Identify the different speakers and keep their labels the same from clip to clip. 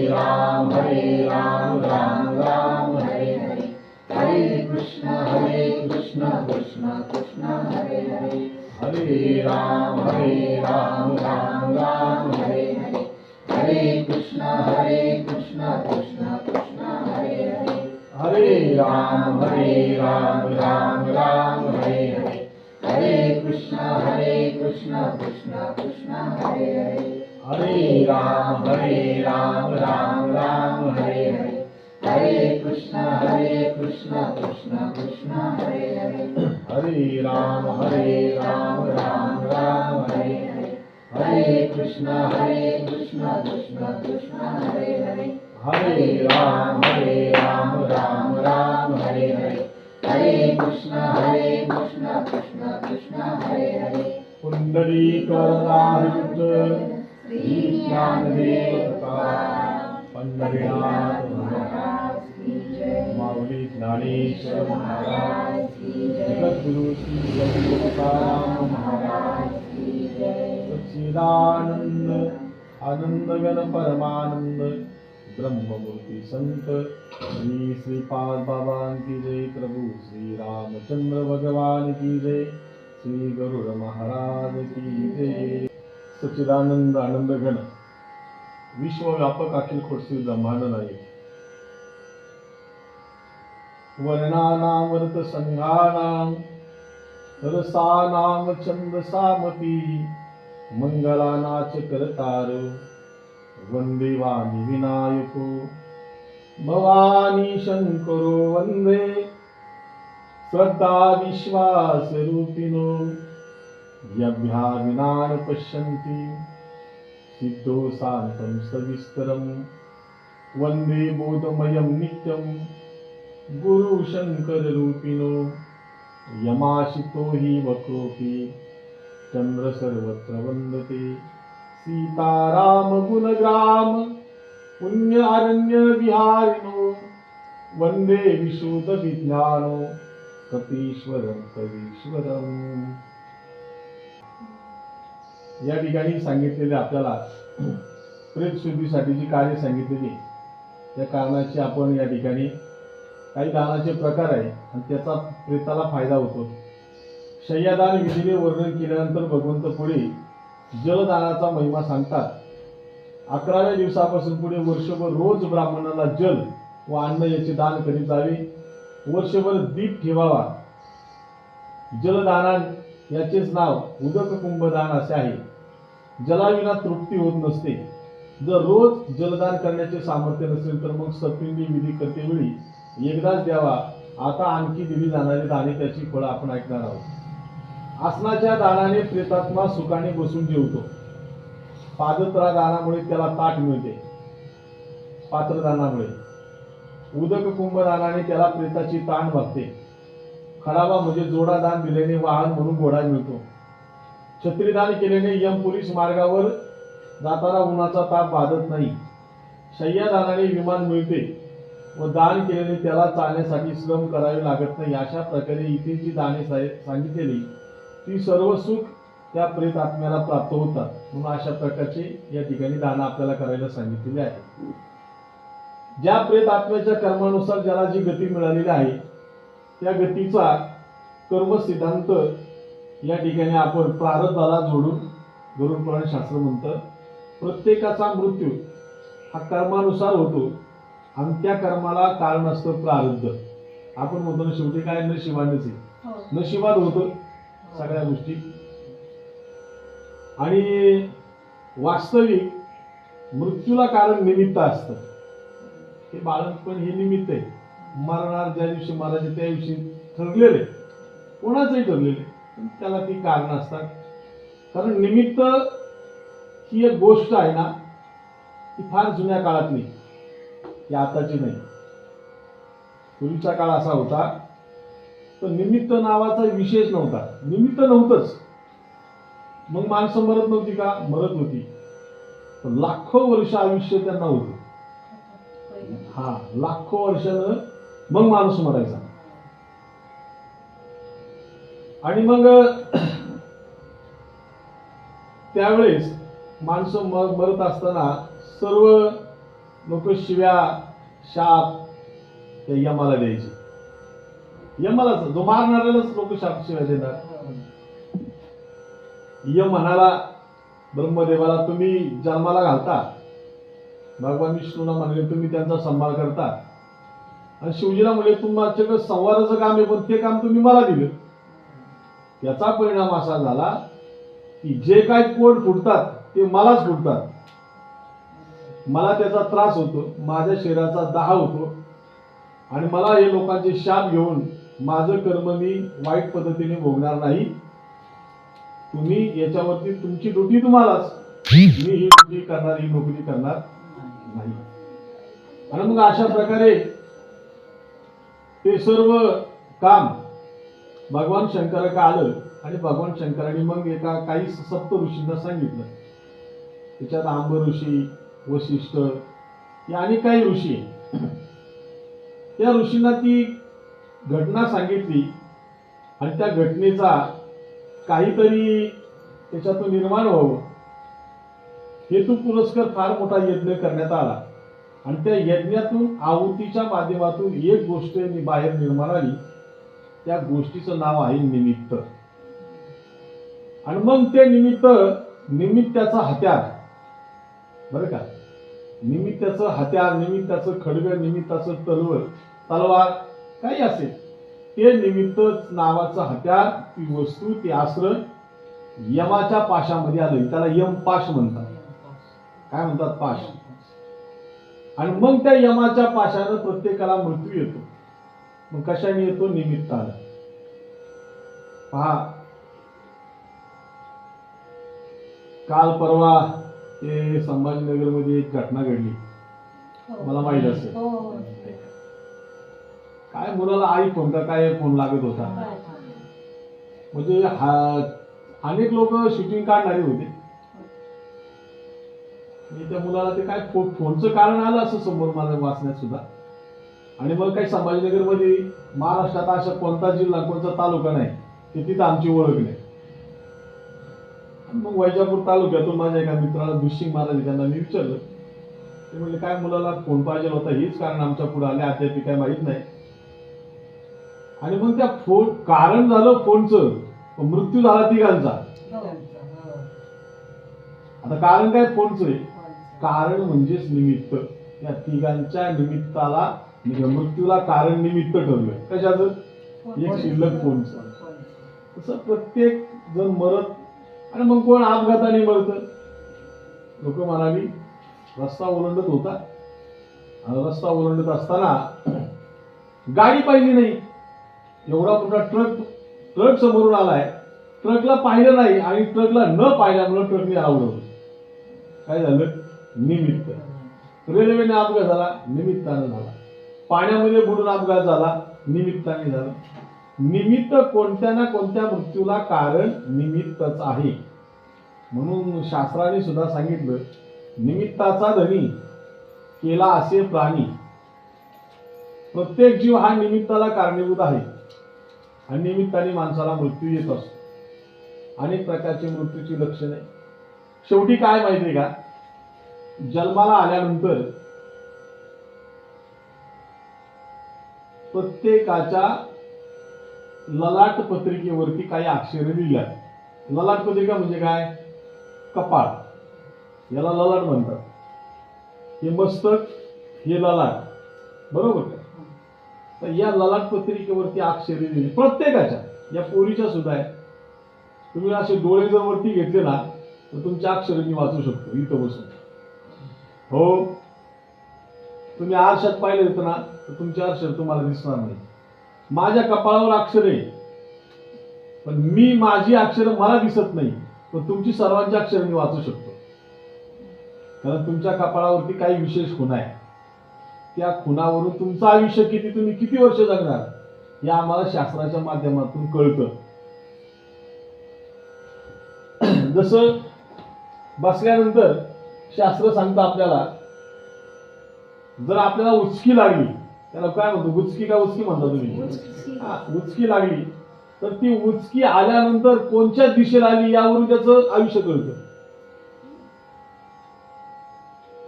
Speaker 1: राम राम राम हरे हरे, हरे कृष्ण कृष्ण कृष्ण हरे हरे, हरे राम राम राम हरे हरे, हरे कृष्ण कृष्ण कृष्ण हरे हरे, हरे राम राम राम हरे हरे, हरे कृष्ण कृष्ण कृष्ण हरे हरे, हरे राम राम राम हरे हरे, हरे कृष्ण कृष्ण कृष्ण हरे हरे, हरे राम राम राम हरे हरे, हरे कृष्ण कृष्ण कृष्ण हरे हरे, हरे राम राम राम हरे हरे, हरे कृष्ण कृष्ण कृष्ण हरे हरे, पुंडरीकवरदाहरित श्री ज्ञानदेव तुकाराम पंढरीनाथ महाराज की जय, माऊली ज्ञानेश्वर महाराज की जय, जगद्गुरु श्री जगद्गुरु तुकाराम महाराज की जय, सच्चिदानंद आनंद घन परमानंद ब्रह्ममूर्ती संत श्री श्रीपाद बाबा की जय, प्रभु श्री रामचंद्र भगवान की जय, श्री गरुड महाराज की जय। सच्चिदानंद आनंद घन विश्वव्यापक अखिल खोडसी ब्रह्मांड नायक, वर्णानामृत संघानाम रसानाम छंद सामपी, मंगलानाच करतार वंदे वाणी विनायको, भवानी शंकरो वंदे श्रद्धा विश्वास रूपिणो, यभ्या विनान पश्यन्ति सिद्धो शांतं सविस्तरं, वंदे बोधमयं नित्यं गुरु शंकर रूपिणो, यमाशितो हि वक्रोऽपि चंद्र सर्वत्र वंदते, सीताराम गुणग्राम पुण्य अरण्य विहारिणो, वंदे विशुद्ध विज्ञानो कपीश्वरं कवीश्वरम्। या ठिकाणी सांगितलेले आपल्याला प्रेत शुद्धीसाठी जी कार्य सांगितलेली त्या कारणाची आपण या ठिकाणी काही दानाचे प्रकार आहे आणि त्याचा प्रेताला फायदा होतो। शय्यादान विधीने वर्णन केल्यानंतर भगवंत पुढे जलदानाचा महिमा सांगतात। 11व्या दिवसापासून पुढे वर्षभर रोज ब्राह्मणाला जल व अन्न याचे दान करीत जावे, वर्षभर दीप ठेवावा। जलदाना याचेच नाव उदक कुंभदान असे आहे। जलाविना तृप्ती होत नसते। जर रोज जलदान करण्याचे सामर्थ्य नसेल तर मग सपिंडी विधी करतेवेळी एकदाच द्यावा। आता आणखी दिली जाणारी दाने त्याची फळं आपण ऐकणार आहोत। आसनाच्या दानाने प्रेतात्मा सुखाने बसून जेवतो। पादत्रा दानामुळे त्याला ताट मिळते। पात्रदानामुळे उदक कुंभदानाने त्याला प्रेताची ताण भागते। खडावा म्हणजे जोडा दान दिल्याने वाहन म्हणून घोडा मिळतो। छत्रीदान केल्याने यम पोलीस मार्गावर जाताना उन्हाचा ताप बाधत नाही। शय्यादानाने विमान मिळते व दान केल्याने त्याला चालण्यासाठी श्रम करावे लागत नाही। अशा प्रकारे इथे जी दाने सांगितलेली ती सर्व सुख त्या प्रेत आत्म्याला प्राप्त होतात। म्हणून अशा प्रकारचे या ठिकाणी दान आपल्याला करायला सांगितलेले आहे। ज्या प्रेत आत्म्याच्या कर्मानुसार ज्याला जी गती मिळालेली आहे त्या गतीचा कर्म सिद्धांत या ठिकाणी आपण प्रारब्धाला जोडून गरुड पुराण शास्त्र म्हणतं प्रत्येकाचा मृत्यू हा कर्मानुसार होतो आणि त्या कर्माला कारण असतं प्रारब्ध। आपण म्हणतो ना शेवटी काय नशिबानेच आहे, नशिबात होतं सगळ्या गोष्टी। आणि वास्तविक मृत्यूला कारण निमित्त असतं। हे बाळंतपण हे निमित्त आहे। मरणार ज्या दिवशी मरायचे त्या दिवशी ठरलेले, कोणाचंही ठरलेले, पण त्याला ती कारण असतात। कारण निमित्त ही एक गोष्ट आहे ना ती फार जुन्या काळातली, ही आताची नाही। पूर्वीचा काळ असा होता तर निमित्त नावाचा विशेष नव्हता, निमित्त नव्हतंच। मग माणसं मरत नव्हती का? मरत होती, पण लाखो वर्ष आयुष्य त्यांना होतं। हा, लाखो वर्षानं मग माणूस मरायचा। आणि मग त्यावेळेस माणसं मरत असताना सर्व लोक शिव्या शाप त्या यमाला द्यायचे. यमालाच, जो मारणाऱ्यालाच लोक शाप शिव्या देणार. यम म्हणाला ब्रह्मदेवाला, तुम्ही जन्माला घालता, भगवान विष्णूला म्हणले तुम्ही त्यांचा सांभाळ करता, आणि शिवजीला म्हणले तुमच्याकडे संवाराचं काम आहे, पण ते काम तुम्ही मला दिलं. याचा परिणाम असा झाला की जे काय कोड फुटतात ते मलाच फुटतात, मला त्याचा त्रास होतो, माझ्या शरीराचा दाह होतो, आणि मला हे लोकांचे शाप घेऊन माझं कर्म मी वाईट पद्धतीने भोगणार नाही. तुम्ही याच्यावरती तुमची ड्युटी तुम्हालाच, मी ही ड्युटी करणार, ही नोकरी करणार नाही. आणि मग अशा प्रकारे ते सर्व काम भगवान शंकराकडे आलं, आणि भगवान शंकराने मग एका काही सप्त ऋषींना सांगितलं. त्याच्यात आंब ऋषी, वशिष्ठ या आणि काही ऋषी, त्या ऋषींना ती घटना सांगितली, आणि त्या घटनेचा काहीतरी त्याच्यातून निर्माण व्हावं हेतू पुरस्कार फार मोठा यज्ञ करण्यात आला. आणि त्या यज्ञातून आहुतीच्या माध्यमातून एक गोष्ट बाहेर निर्माण आली, त्या गोष्टीचं नाव आहे निमित्त. आणि मग ते निमित्ताचं हत्यार, बरं का, निमित्ताचं हत्यार, निमित्ताचं खडग, निमित्ताचं तलवार काही असेल, ते निमित्त नावाचं हत्यार, ती वस्तू, ती अस्त्र यमाच्या पाशामध्ये आलं. त्याला यम पाश म्हणतात. काय म्हणतात? पाश. आणि मग त्या यमाच्या पाशानं प्रत्येकाला मृत्यू येतो. मग कशाने येतो? निमित्तानं. पहा, काल परवा ते संभाजीनगर मध्ये एक घटना घडली, मला माहित असेल. काय मुलाला आई फोन का काय फोन लागत होता, म्हणजे अनेक लोक शूटिंग काढणारे होते. त्या मुलाला ते काय फोनचं कारण आलं असं समोर मला वाचण्यात सुद्धा. आणि मग काही संभाजीनगर मध्ये, महाराष्ट्रात अशा कोणता जिल्हा, कोणता तालुका नाही की तिथं आमची ओळख नाही. मग वैजापूर तालुक्यातून माझ्या एका मित्राला दुशिंग महाराज, त्यांना मी विचारलं, ते म्हणजे काय मुलाला फोन पाहिजे होता, हेच कारण आमच्या पुढे आले, अद्याप काय माहित नाही. आणि मग त्या फोन कारण झालं फोनचं, मृत्यू झाला तिघांचा. आता कारण काय? फोनचं आहे. कारण म्हणजेच निमित्त. या तिघांच्या निमित्ताला, मृत्यूला कारण निमित्त ठरलंय. कशाचं? एक शिल्लक फोनचं. तसं प्रत्येक जण मरत, आणि मग कोण अपघाताने मरत. लोक म्हणाली रस्ता ओलांडत होता, रस्ता ओलांडत असताना गाडी पाहिली नाही, एवढा मोठा ट्रक समोरून आलाय, ट्रकला पाहिलं नाही, आणि ट्रकला न पाहिल्यामुळे ट्रकने आवडलं. काय झालं? निमित्त. रेल्वेने अपघात झाला, निमित्तानं झाला. पाण्यामध्ये बुडून अपघात झाला, निमित्ताने झाला. निमित्त कोणत्या ना कोणत्या मृत्यूला कारण निमित्तच आहे. म्हणून शास्त्राने सुद्धा सांगितलं, निमित्ताचा धनी केला असे प्राणी. प्रत्येक जीव हा निमित्ताला कारणीभूत आहे, आणि निमित्ताने माणसाला मृत्यू येत असतो. अनेक प्रकारची मृत्यूची लक्षणे. शेवटी काय माहितीये का? जन्माला आल्यानंतर प्रत्येकाच्या ललाट पत्रिकेवरती काही अक्षरे लिहिल्यात. ललाट पत्रिका म्हणजे काय? कपाळ, याला ललाट म्हणतात. हे मस्तक, हे ललाट, बरोबर का? तर या ललाट पत्रिकेवरती अक्षरे लिहिली प्रत्येकाच्या, या पोरीच्या सुद्धा आहे. तुम्ही असे डोळे जर वरती घेतले ना, तर तुमच्या अक्षर मी वाचू शकतो इथं बसून. हो, तुम्ही आरशात पाहिले होतं ना, तर तुमचे अक्षर तुम्हाला दिसणार नाही. माझ्या कपाळावर अक्षर आहे, पण मी माझी अक्षर मला दिसत नाही, पण तुमची सर्वांची अक्षर मी वाचू शकतो. कारण तुमच्या कपाळावरती काही विशेष खुणा आहे. त्या खुणावरून तुमचं आयुष्य किती, तुम्ही किती वर्ष जगणार, हे आम्हाला शास्त्राच्या माध्यमातून कळतं. जसं बसल्यानंतर शास्त्र सांगतं आपल्याला, जर आपल्याला उचकी लागली, त्याला काय म्हणतो, गुचकी का उचकी म्हणता तुम्ही? उचकी लागली, तर ती उचकी आल्यानंतर कोणत्या दिशेला आली यावरून त्याचं आयुष्य कळतं,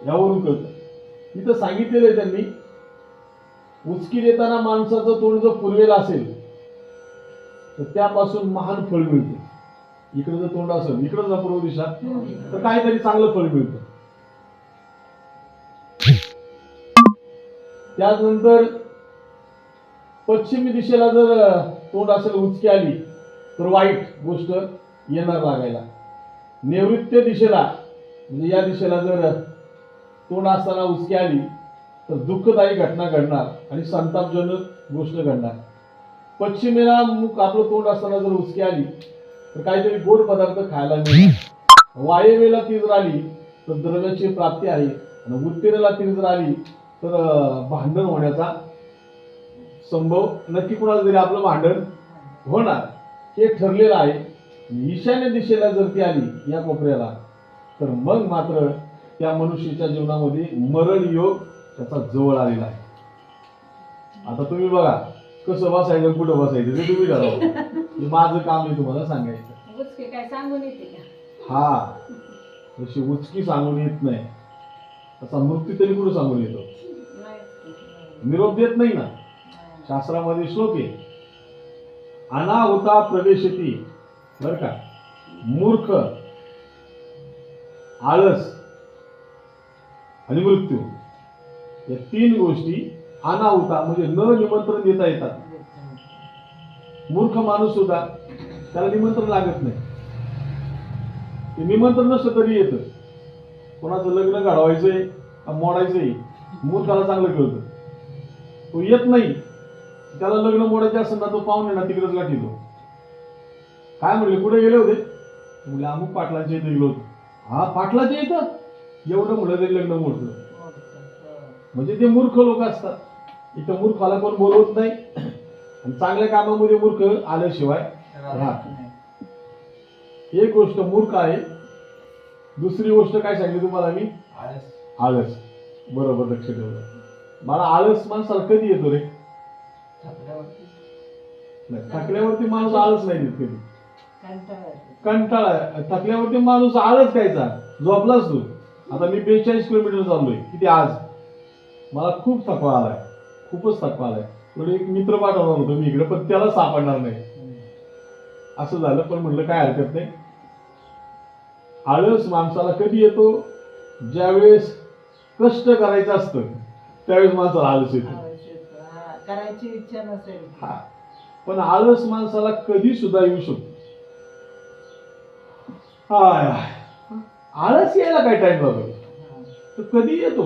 Speaker 1: यावरून कळतं. इथं सांगितलेलं आहे त्यांनी, उचकी देताना माणसाचं तोंड जर पुरवेल असेल तर त्यापासून महान फळ मिळते. इकडे जर तोंड असेल, इकडे जर पूर्व दिशा, तर काहीतरी चांगलं फळ मिळतं. त्यानंतर पश्चिमी दिशेला जर तोंड असेल, उचकी आली तर वाईट गोष्ट येणार लागायला. नैऋत्य दिशेला म्हणजे या दिशेला जर तोंड असताना उचकी आली तर दुःखदायी घटना घडणार आणि संतापजनक गोष्ट घडणार. पश्चिमेला आपलं तोंड असताना जर उचकी आली तर काहीतरी गोड पदार्थ खायला मिळणार. वायव्येला ती जर आली तर द्रव्याची प्राप्ती आहे आणि उत्तरेला ती जर आली तर भांडण होण्याचा संभव नक्की. कुणाला तरी आपलं भांडण होणार हे ठरलेलं आहे. ईशान्य दिशेला जर ती आली या कोपऱ्याला तर मग मात्र त्या मनुष्याच्या जीवनामध्ये मरण योग त्याचा जवळ आलेला आहे. आता तुम्ही बघा कसं बसायचं, कुठं बसायचं ते तुम्ही ठरवा. माझं काम आहे तुम्हाला सांगायचं.
Speaker 2: उचके काय सांगून येते का?
Speaker 1: हा, जशी उचकी सांगून येत नाही तसा मृत्यू तरी कुठं सांगून येतो? निरोप देत नाही ना. शास्त्रामध्ये श्लोक आहे, अनाहुता प्रवेशती, बर का, मूर्ख, आळस आणि मृत्यू या तीन गोष्टी अनाहुता म्हणजे न निमंत्रण देता येतात. मूर्ख माणूस सुद्धा त्याला निमंत्रण लागत नाही. ते निमंत्रण नसतं तरी येतं. कोणाचं लग्न घडवायचंय का मोडायचंय मूर्खाला चांगलं कळतं. तो येत नाही. त्याला लग्न मोडायचे असेल ना तो पाहुणे ना तिकडेच गाठीतो. काय म्हणले, कुठे गेले होते? म्हणले अमुक पाटलांच्या इथे गेलो होतो. हा, पाटलाच्या इथं एवढं म्हणलं तरी लग्न मोडतं. म्हणजे ते मूर्ख लोक असतात. इथं मूर्खाला कोण बोलवत नाही आणि चांगल्या कामामध्ये मूर्ख आल्याशिवाय राहत नाही. एक गोष्ट मूर्ख आहे. दुसरी गोष्ट काय सांगितली तुम्हाला मी? आळस. बरोबर लक्ष ठेवलं. मला आळस माणसाला कधी येतो रे? थकल्यावरती माणूस आळस नाही देत कधी. कंटाळा. थकल्यावरती माणूस आळस खायचा, झोपलाच तू. आता मी 42 किलोमीटर चाललोय. किती आज? मला खूप थकवा आलाय, खूपच थकवा आलाय. थोडे एक मित्र पाठवणार होतो मी इकडे, पण त्याला सापडणार नाही असं झालं. पण म्हणलं काय हरकत नाही. आळस माणसाला कधी येतो? ज्यावेळेस कष्ट करायचं असतं त्यावेळेस माणसाला आळस येतो.
Speaker 2: करायची इच्छा नसेल.
Speaker 1: हा, पण आळस माणसाला कधी सुद्धा येऊ शकतो. आळस यायला काय टाइम लागतो? तर कधी येतो.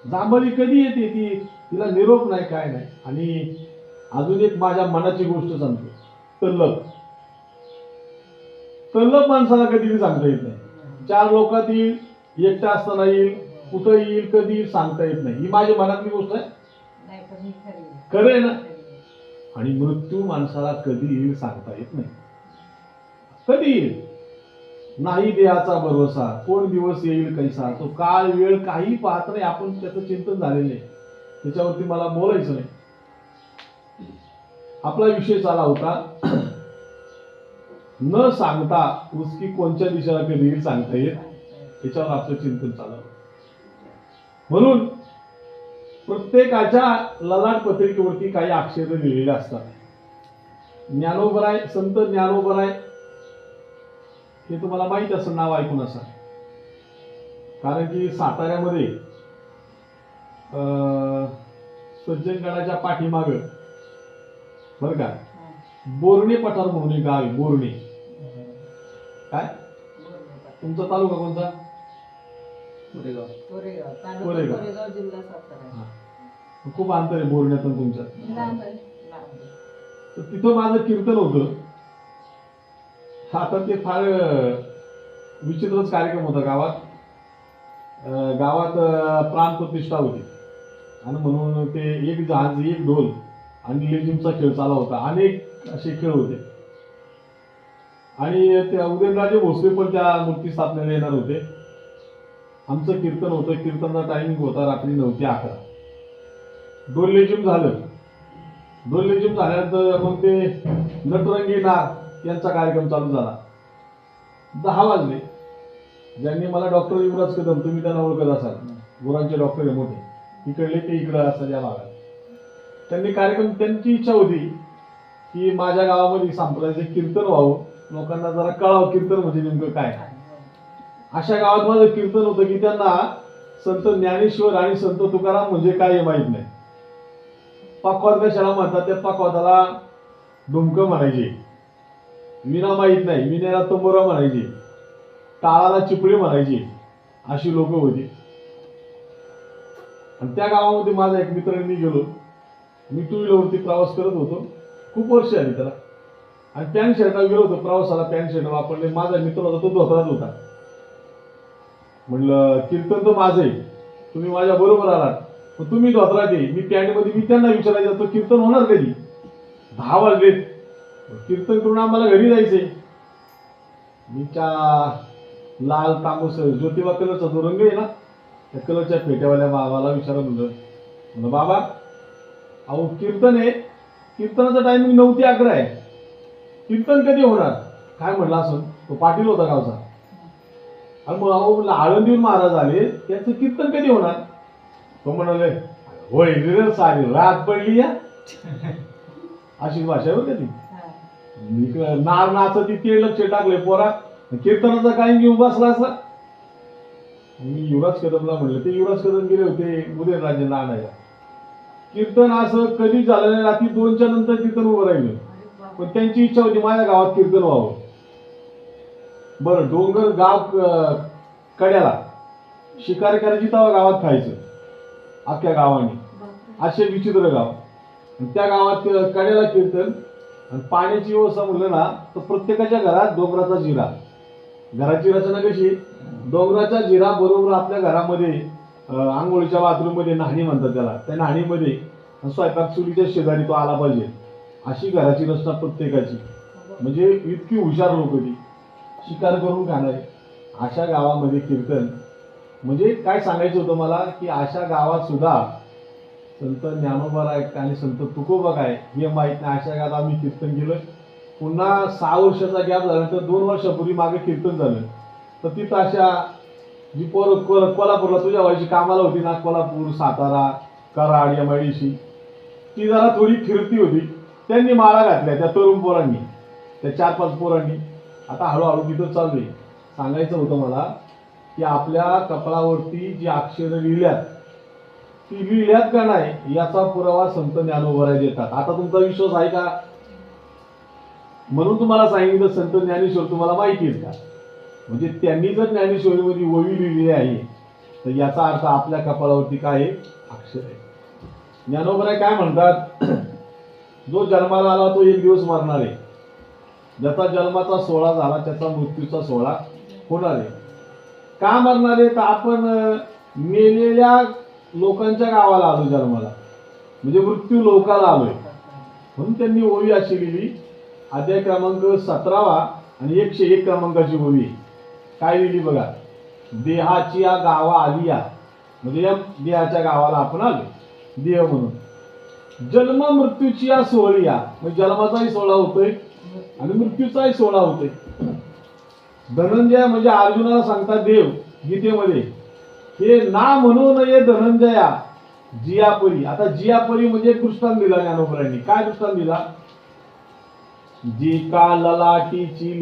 Speaker 1: जांभळी कधी येते, ती तिला निरोप नाही, काय नाही. आणि अजून एक माझ्या मनाची गोष्ट सांगतो. तल्लप माणसाला कधी सांगता येत नाही. 4 लोकात येईल, एकटा असताना येईल, कुठं येईल, कधी येईल सांगता येत नाही. ही माझ्या मनातली गोष्ट आहे. खरं आहे ना. आणि मृत्यू माणसाला कधी येईल सांगता येत नाही. कधी येईल नाही देहाचा भरोसा, कोण दिवस येईल कैसा. तो काळ वेळ काही पाहत नाही. आपण त्याचं चिंतन झालेलं आहे, त्याच्यावरती मला बोलायचं नाही. आपला विषय चाला होता न सांगता उचकी कोणत्या दिशेला कधी येईल सांगता येत, त्याच्यावर आपलं चिंतन चाललं. म्हणून प्रत्येकाच्या ललाट पत्रिकेवरती काही अक्षर लिहिलेले असतात. ज्ञानोबराय, संत ज्ञानोबराय हे तुम्हाला माहित असेल, नाव ऐकून असाल. कारण की साताऱ्यामध्ये सज्जनगडाच्या पाठीमाग बर का बोर्णे पठार म्हणून एक गाव आहे. बोर्णे. काय तुमचा तालुका कोणता?
Speaker 2: कोरेगाव जिल्हा सातारा.
Speaker 1: खूप अंतर आहे बोर्ण्यातून तुमच्या. तर तिथं माझं कीर्तन होतं. आता ते फार विचित्रच कार्यक्रम होता गावात. गावात प्राणप्रतिष्ठा होती आणि म्हणून ते एक जहाज, एक ढोल आणि लेझिमचा खेळ चालू होता. अनेक असे खेळ होते आणि त्या उदयनराजे भोसले पण त्या मूर्ती स्थापनेला येणार होते. आमचं कीर्तन होतं. कीर्तनाचा टायमिंग होता रात्री 9 ते 11. ढोल लेझिम झालं. ढोल लेझिम झाल्यानंतर मग ते नटरंगी नाग यांचा कार्यक्रम चालू झाला. 10 वाजले. ज्यांनी मला डॉक्टर युवराज कदम, तुम्ही त्यांना ओळखत असाल, गुरांचे डॉक्टर आहे मोठे, इकडले ते इकडं असं या भागात. त्यांनी कार्यक्रम, त्यांची इच्छा होती की माझ्या गावामध्ये सांप्रदायिक कीर्तन व्हावं, लोकांना जरा कळावं कीर्तन म्हणजे नेमकं काय. अशा गावात माझं कीर्तन होतं की त्यांना संत ज्ञानेश्वर आणि संत तुकाराम म्हणजे काय हे माहित नाही. पाकवाद कशाला म्हणतात, त्या पाकवादाला डुमकं म्हणायचे, विना माहीत नाही, विनेला तंबोरा म्हणायचे, टाळाला चिपळी म्हणायची, अशी लोक होती. आणि त्या गावामध्ये माझा एक मित्र, मी गेलो, मी टू व्हीलरवरती प्रवास करत होतो, खूप वर्ष आली त्याला, आणि पॅन्ट शर्टावर गेलो होतो प्रवासाला, पॅन्ट शर्ट वापरले. माझा मित्र होता, तो धोत्रात होता. म्हणलं कीर्तन तर माझं आहे, तुम्ही माझ्या बरोबर आलात, पण तुम्ही धोत्रात आहे, मी पॅन्ट मध्ये. मी त्यांना विचारायचं तो कीर्तन होणार कधी, 10 वाजलेत, कीर्तन करून आम्हाला घरी जायचंय. मी लाल तांबूस ज्योतिबा कलरचा जो रंग आहे ना, त्या कलरच्या फेट्यावाल्या बाबाला विचारत म्हणलं बाबा अहो कीर्तन आहे, कीर्तनाचं टायमिंग 9 ते 11 आहे, कीर्तन कधी होणार. काय म्हणला असं, तो पाटील होता गावचा. आणि मग अहो म्हणलं आळंदीहून महाराज आले, त्याचं कीर्तन कधी होणार. तो म्हणाले होय रे सारी रात पडली या, अशी भाषा होती ती. नार नाचती ते लक्ष टाकले पोरा, कीर्तनाचा काही घेऊन बसला असा. मी युवराज कदमला म्हणलं, ते युवराज कदम गेले होते उदयनराजे आणायला. कीर्तन असं कधी झालं नाही, रात्री 2च्या नंतर कीर्तन उभं राहिलं, पण त्यांची इच्छा होती माझ्या गावात कीर्तन व्हावं. बरं, डोंगर गाव कड्याला शिकार करायची तेव्हा गावात खायचं अख्ख्या गावाने, असे विचित्र गाव. त्या गावात कड्याला कीर्तन, आणि पाण्याची व्यवस्था म्हणलं ना तर प्रत्येकाच्या घरात डोंगराचा जिरा. घराची रचना कशी, डोंगराचा जिरा बरोबर आपल्या घरामध्ये आंघोळीच्या बाथरूम मध्ये न्हाणी म्हणतात त्याला, त्या न्हाणीमध्ये स्वयंपाक चुलीच्या शेजारी तो आला पाहिजे, अशी घराची रचना प्रत्येकाची. म्हणजे इतकी हुशार लोक ती, शिकार करून खाणारे. अशा गावामध्ये कीर्तन म्हणजे काय सांगायचं होतं मला, की अशा गावात सुद्धा संत ज्ञानोबा आणि संत तुकोबा काय हे माहित नाही. अशा गावात आम्ही कीर्तन केलं. पुन्हा 6 वर्षाचा गॅप झाल्यानंतर 2 वर्षापूर्वी मागे कीर्तन झालं, तर तिथं अशा जी कोल्हापूरला तुझ्या व्हायची कामाला होती ना, कोल्हापूर, सातारा, कराड, MIDC, ती जरा थोडी फिरती होती. त्यांनी माळा घातल्या त्या तरुण पोरांनी, त्या 4-5 पोरांनी. आता हळूहळू तिथं चालू आहे. सांगायचं होतं मला की आपल्या कपाळावरती जी अक्षरं लिहिल्यात, ती लिहिल्यात का नाही याचा पुरावा संत ज्ञानोबा देतात. आता तुमचा विश्वास आहे का, म्हणून तुम्हाला सांगितलं संत ज्ञानेश्वर तुम्हाला माहिती आहे का. म्हणजे त्यांनी जर ज्ञानेश्वरीमध्ये ओवी लिहिलेली आहे, तर याचा अर्थ आपल्या कपाळावरती काय आहे, अक्षर आहे. ज्ञानोबा काय म्हणतात, जो जन्माला आला तो एक दिवस मरणार आहे, ज्याचा जन्माचा सोहळा झाला त्याचा मृत्यूचा सोहळा होणार आहे. का मरणार आहे, तर आपण मेलेल्या लोकांच्या गावाला आलो जन्माला, म्हणजे मृत्यू लोकाला आलोय. म्हणून त्यांनी ओवी अशी लिहिली, अध्याय क्रमांक 17 आणि 101 क्रमांकाची ओवी. काय लिहिली बघा, देहाची या गावा आली या, म्हणजे या देहाच्या गावाला आपण आलो देह म्हणून. जन्म मृत्यूची या सोहळी या, म्हणजे जन्माचाही सोहळा होतोय आणि मृत्यूचाही सोहळा होतोय. धनंजय म्हणजे अर्जुनाला सांगतात देव गीतेमध्ये, हे ना म्हणू नये धनंजया जियापरी. आता जियापरी म्हणजे एक दृष्टांत दिला ज्ञानोबरांनी. काय दृष्टांत दिला, जी का ललाटीची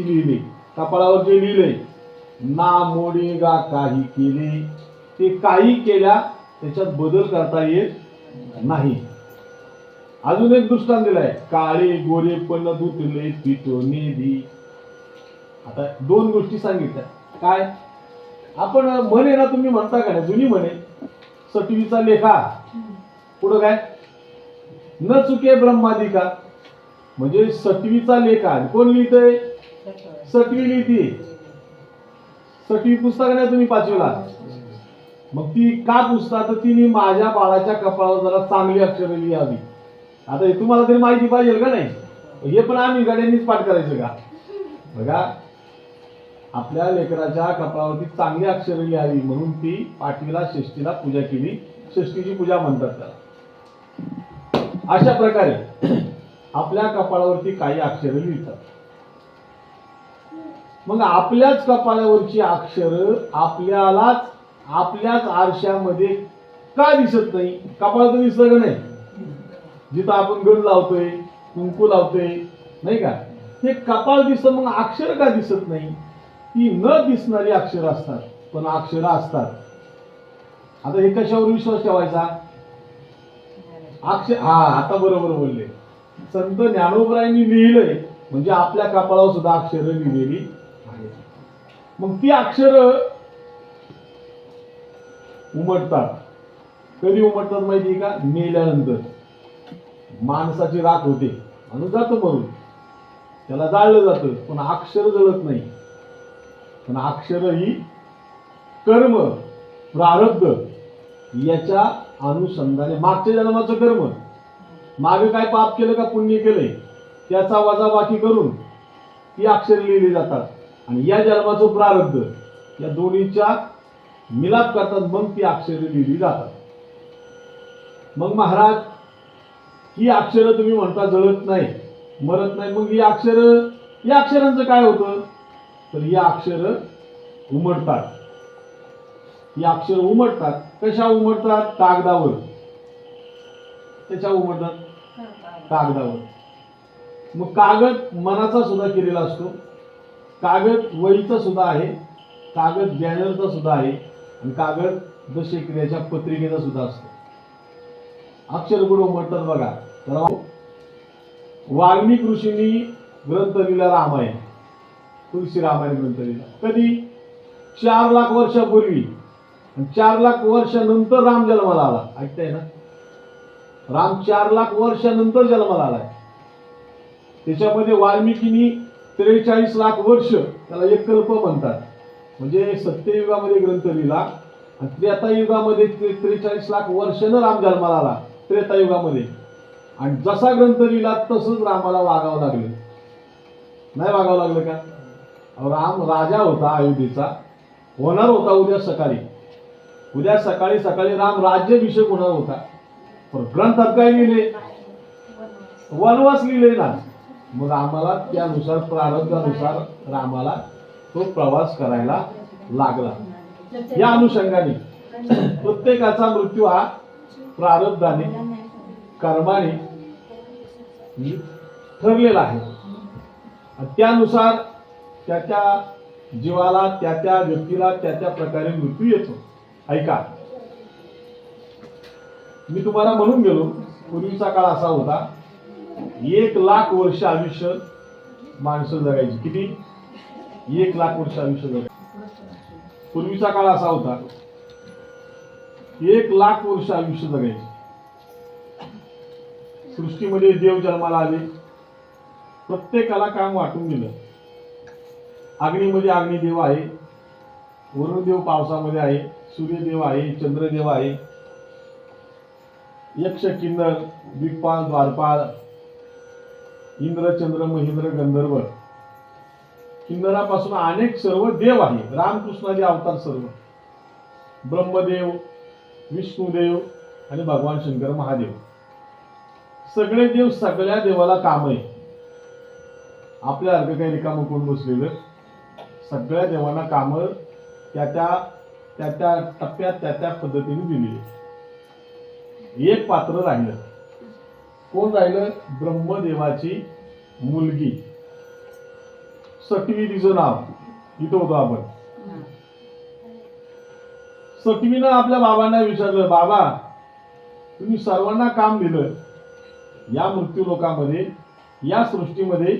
Speaker 1: लिहिले, कपाळावर जे लिहिले, ना मोडे गा काही केले, ते काही केल्या त्याच्यात बदल करता येत नाही. अजून एक दृष्टांत दिलाय, काळे गोरे पण धुतले पिटोने दी. आता 2 गोष्टी सांगितल्या. काय आपण म्हणे ना, तुम्ही म्हणता का नाही, जुनी म्हणे, सटवीचा लेखा पुढं काय, न चुके ब्रह्मादिका. म्हणजे सटवीचा लेखा कोण लिहितंय, सटवी लिहिते. सटवी पुस्तक नाही तुम्ही 5वीला, मग ती का पुस्तक, तर तिने माझ्या बाळाच्या कपाळावर जरा चांगली अक्षरे लिहावी. आता हे तुम्हाला तरी माहिती पाहिजे का नाही, हे पण आम्ही गाड्यांनीच पाठ करायचं का. बघा, आपल्या लेकराच्या कपाळावरती चांगली अक्षरे लिहावी म्हणून ती पाठवीला षष्टीला पूजा केली, षष्टीची पूजा म्हणतात त्याला. अशा प्रकारे आपल्या कपाळावरती काही अक्षरे लिहितात. मग आपल्याच कपाळावरची अक्षर आपल्यालाच आपल्याच आरशामध्ये का दिसत नाही? कपाळ तर दिसतं का नाही? जिथं आपण गड लावतोय, कुंकू लावतोय, नाही का, हे कपाळ दिसतं, मग अक्षर का दिसत नाही? ती न दिसणारी अक्षर असतात, पण अक्षर असतात. आता हे कशावर विश्वास ठेवायचा? अक्षर, हा, आता बरोबर बोलले. संत ज्ञानोबरायांनी लिहिलंय म्हणजे आपल्या कपाळावर सुद्धा अक्षर लिहिलेली आहेत. मग ती अक्षर उमटतात. कधी उमटतात माहिती का? मेल्यानंतर. माणसाची राख होते आणि जातो मरून, त्याला जाळलं जातं, पण अक्षर जळत नाही. पण अक्षर ही कर्म, प्रारब्ध याच्या अनुषंगाने, मागच्या जन्माचं कर्म, मागे काय पाप केलं का पुण्य केलंय त्याचा वजाबाकी करून ती अक्षर लिहिली जातात. आणि या जन्माचं प्रारब्ध, या दोन्हीच्या मिलाप करतात, मग ती अक्षरे लिहिली जातात. मग महाराज, ही अक्षरं तुम्ही म्हणता जळत नाही, मरत नाही, मग ही अक्षरं, या अक्षरांचं काय होतं? तर ही अक्षरं उमटतात. ही अक्षरं उमटतात. कशा उमटतात? कागदावर. त्याच्या उमटतात कागदावर. मग कागद मनाचा सुद्धा केलेला असतो, कागद वहीचा सुद्धा आहे, कागद बॅनरचा सुद्धा आहे, आणि कागद दशक्रियाच्या पत्रिकेचा सुद्धा असतो. अक्षर कुठं उमटतात बघा. तर वाल्मिक ऋषींनी ग्रंथ लिहिला रामायण, तुलसी रामायण ग्रंथ लिहिला. कधी? 4 लाख वर्षापूर्वी. 4 लाख वर्षानंतर राम जन्माला आला. ऐकताय ना? राम 4 लाख वर्षानंतर जन्माला आलाय. त्याच्यामध्ये वाल्मिकीनी 43 लाख वर्ष, त्याला एक कल्प म्हणतात, म्हणजे सत्ययुगामध्ये ग्रंथ लिहिला, आणि त्रेतायुगामध्ये 43 लाख वर्षानं राम जन्माला आला, त्रेतायुगामध्ये. आणि जसा ग्रंथ लिहिला तसंच रामाला वागावं लागलं. नाही वागावं लागलं का? राम राजा होता अयोध्येचा, होणार होता उद्या सकाळी. उद्या सकाळी सकाळी राम राज्याभिषेक होणार होता. पण ग्रंथात काय लिहिले? वनवास लिहिले ना. मग आम्हाला त्यानुसार, प्रारब्धानुसार रामाला तो प्रवास करायला लागला. या अनुषंगाने प्रत्येकाचा मृत्यू हा प्रारब्धाने, कर्माने ठरलेला आहे. त्यानुसार त्या जीवाला, त्या व्यक्तीला त्या प्रकारे मृत्यू येतो. ऐका, मी तुम्हाला म्हणून गेलो, पूर्वीचा काळ असा होता, 1 लाख वर्ष आयुष्य माणसं जगायची. किती? 1 लाख वर्ष आयुष्य जगायची. पूर्वीचा काळ असा होता, 1 लाख वर्ष आयुष्य जगायचे. सृष्टीमध्ये देव जन्माला आले, प्रत्येकाला काम वाटून दिलं. अग्नीमध्ये अग्निदेव आहे, वरुणदेव पावसामध्ये आहे, सूर्यदेव आहे, चंद्रदेव आहे, यक्ष, किन्नर, दिग्पाल, द्वारपाल, इंद्र, चंद्र, महेंद्र, गंधर्व, किन्नरापासून अनेक सर्व देव आहे. रामकृष्णाचे अवतार सर्व, ब्रह्मदेव, विष्णुदेव आणि भगवान शंकर महादेव, सगळे देव, सगळ्या देवाला काम आहे. आपल्यासारखं काही रिकामं कोण बसलेलं? सगळ्या देवांना काम त्या टप्प्यात त्या पद्धतीने दिली. एक पात्र राहिलं. कोण राहिलं? ब्रह्मदेवाची मुलगी सटवी, तिचं नाव. इथं होतो आपण. सटवीनं आपल्या बाबांना विचारलं, बाबा तुम्ही सर्वांना काम दिलं, या मृत्यू लोकामध्ये, या सृष्टीमध्ये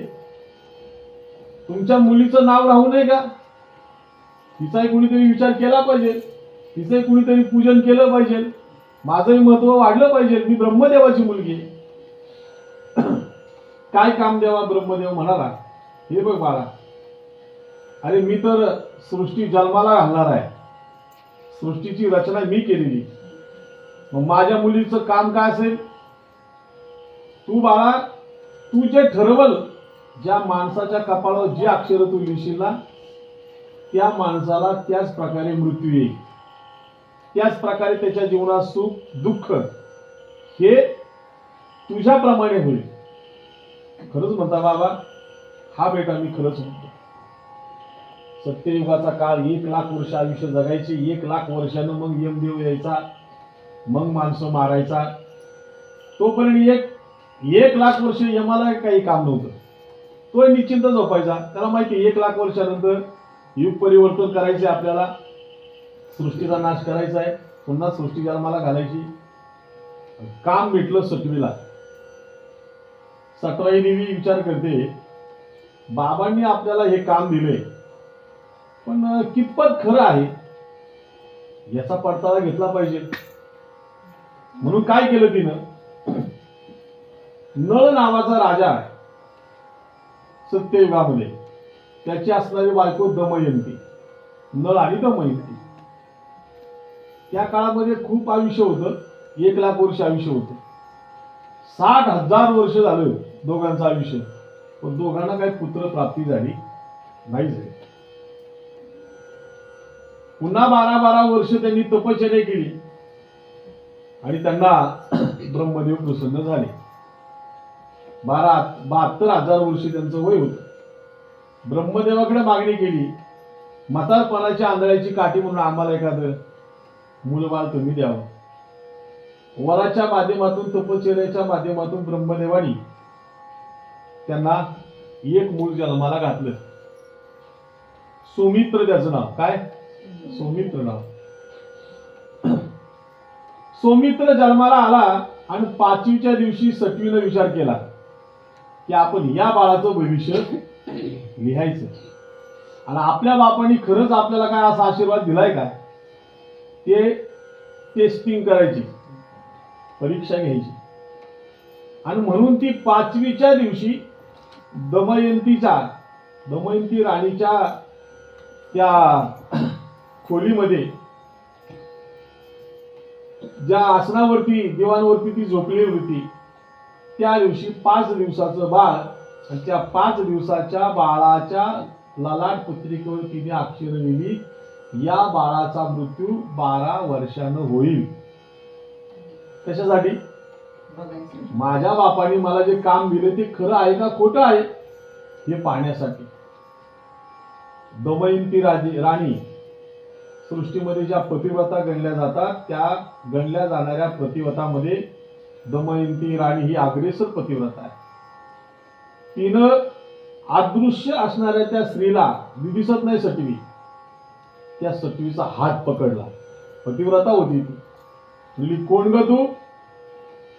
Speaker 1: तुमच्या मुलीचं नाव राहू नये का? तिचाही कुणीतरी विचार केला पाहिजे, तिचंही कुणीतरी पूजन केलं पाहिजे, माझंही महत्व वाढलं पाहिजे. मी ब्रह्मदेवाची मुलगी आहे. काय काम द्यावा? ब्रह्मदेव म्हणाला, हे बघ बाळा, अरे मी तर सृष्टी जन्माला घालणार आहे, सृष्टीची रचना मी केलेली, मग माझ्या मुलीचं काम काय असेल? तू बाळा, तू जे ठरवल, ज्या माणसाच्या कपाळावर जी अक्षर तू लिहिशील ना, त्या माणसाला त्याच प्रकारे मृत्यू येईल, त्याच प्रकारे त्याच्या जीवनात सुख दुःख हे तुझ्याप्रमाणे होईल. खरंच म्हणता बाबा? हा बेटा, मी खरंच म्हणतो. सत्ययुगाचा काळ 1,00,000 वर्ष आयुष्य जगायचे, 1,00,000 वर्षानं मग यमदेव यायचा, मग माणसं मारायचा. तोपर्यंत 1,00,000 वर्ष यमाला काही काम नव्हतं. तो निश्चिंत झोपायचा. त्याला माहिती 1,00,000 वर्षानंतर युग परिवर्तन करायचे, आपल्याला सृष्टीचा नाश करायचा आहे, पुन्हा सृष्टी जन्माला घालायची. काम भेटलं सटवीला. सटवाई देवी विचार करते, बाबांनी आपल्याला हे काम दिले, पण कितपत खरं आहे याचा पडताळा घेतला पाहिजे. म्हणून काय केलं तिनं, नळ नावाचा राजा आहे सत्ययुगामध्ये, त्याची असणारी बायको दमयंती. नळ आणि दमयंती. त्या काळामध्ये खूप आयुष्य होतं, 1,00,000 वर्ष आयुष्य होतं. 60,000 वर्ष झालं दोघांचं आयुष्य, पण दोघांना काही पुत्र प्राप्ती झाली नाही. पुन्हा 12-12 वर्ष त्यांनी तपश्चर्या केली आणि त्यांना ब्रह्मदेव प्रसन्न झाले. 72,000 वर्ष त्यांचं वय होतं. ब्रह्मदेवाकडे मागणी केली, म्हातारपणाच्या आंधळ्याची काठी म्हणून आम्हाला एखादं मूलबाळ तुम्ही द्यावं. वराच्या माध्यमातून, तपश्चर्याच्या माध्यमातून ब्रह्मदेवानी त्यांना एक मूल जन्माला घातलं. सौमित्र त्याचं नाव. काय? सौमित्र नाव. सौमित्र जन्माला आला आणि 5वीच्या दिवशी सटवीनं विचार केला की आपण या बाळाचं भविष्य लिहायचं, आणि आपल्या बापांनी खरंच आपल्याला काय असा आशीर्वाद दिलाय का ते टेस्टिंग करायची, परीक्षा घ्यायची. आणि म्हणून ती 5वीच्या दिवशी दमयंती राणीच्या त्या खोलीमध्ये, ज्या आसनावरती, दिवाणवरती ती झोपली होती, त्या दिवशी 5 दिवसाचं बाळ, आणि त्या 5 दिवसाच्या बाळाच्या ललाट पत्रिकेवर तिने अक्षर लिहिली, या बाळाचा मृत्यू 12 वर्षानं होईल. कशासाठी? माझ्या बापाने मला जे काम दिले ते खरं आहे का खोटं आहे हे पाहण्यासाठी. दमयंती राणी सृष्टीमध्ये ज्या पतिव्रता गणल्या जातात, त्या गणल्या जाणाऱ्या पतिव्रतामध्ये दमयंती राणी ही अग्रेसर पतिव्रता आहे. तिनं अदृश्य असणाऱ्या त्या स्त्रीला, दिसत नाही सटवी, त्या सटवीचा हात पकडला. पतिव्रता होती ती. म्हणली, कोण ग तू?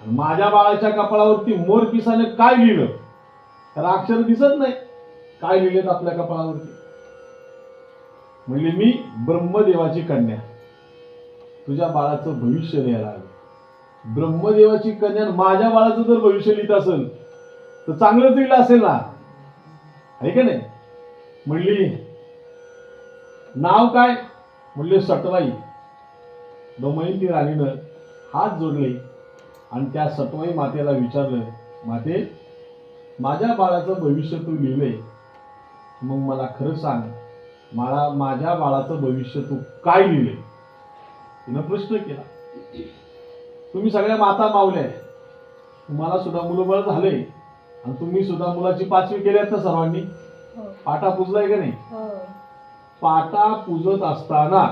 Speaker 1: माझ्या बाळाच्या कपाळावरती मोर पिसाने काय लिहिलं? त्याला अक्षर दिसत नाही, काय लिहिलेत आपल्या कपाळावरती? म्हणली, मी ब्रह्मदेवाची कन्या, तुझ्या बाळाचं भविष्य लिहायला आले. ब्रह्मदेवाची कन्या माझ्या बाळाचं जर भविष्य लिहित असेल तर चांगलंच लिहिलं असेल ना, आहे का नाही? म्हणली, नाव काय? म्हणले, सटवाई. दमयंती राणीनं हात जोडले आणि त्या सटवाई मातेला विचारलं, माते, माझ्या बाळाचं भविष्य तू लिहिलंय, मग मला खरं सांग, माझ्या बाळाचं भविष्य तू काय लिहिलंय? तिनं प्रश्न केला. तुम्ही सगळ्या माता मावल्या, तुम्हाला सुद्धा मुलंबाळ झालंय, आणि तुम्ही सुद्धा मुलाची 5वी केल्यात ना सर्वांनी? पाटा पुजलाय का नाही? पाटा पूजत असताना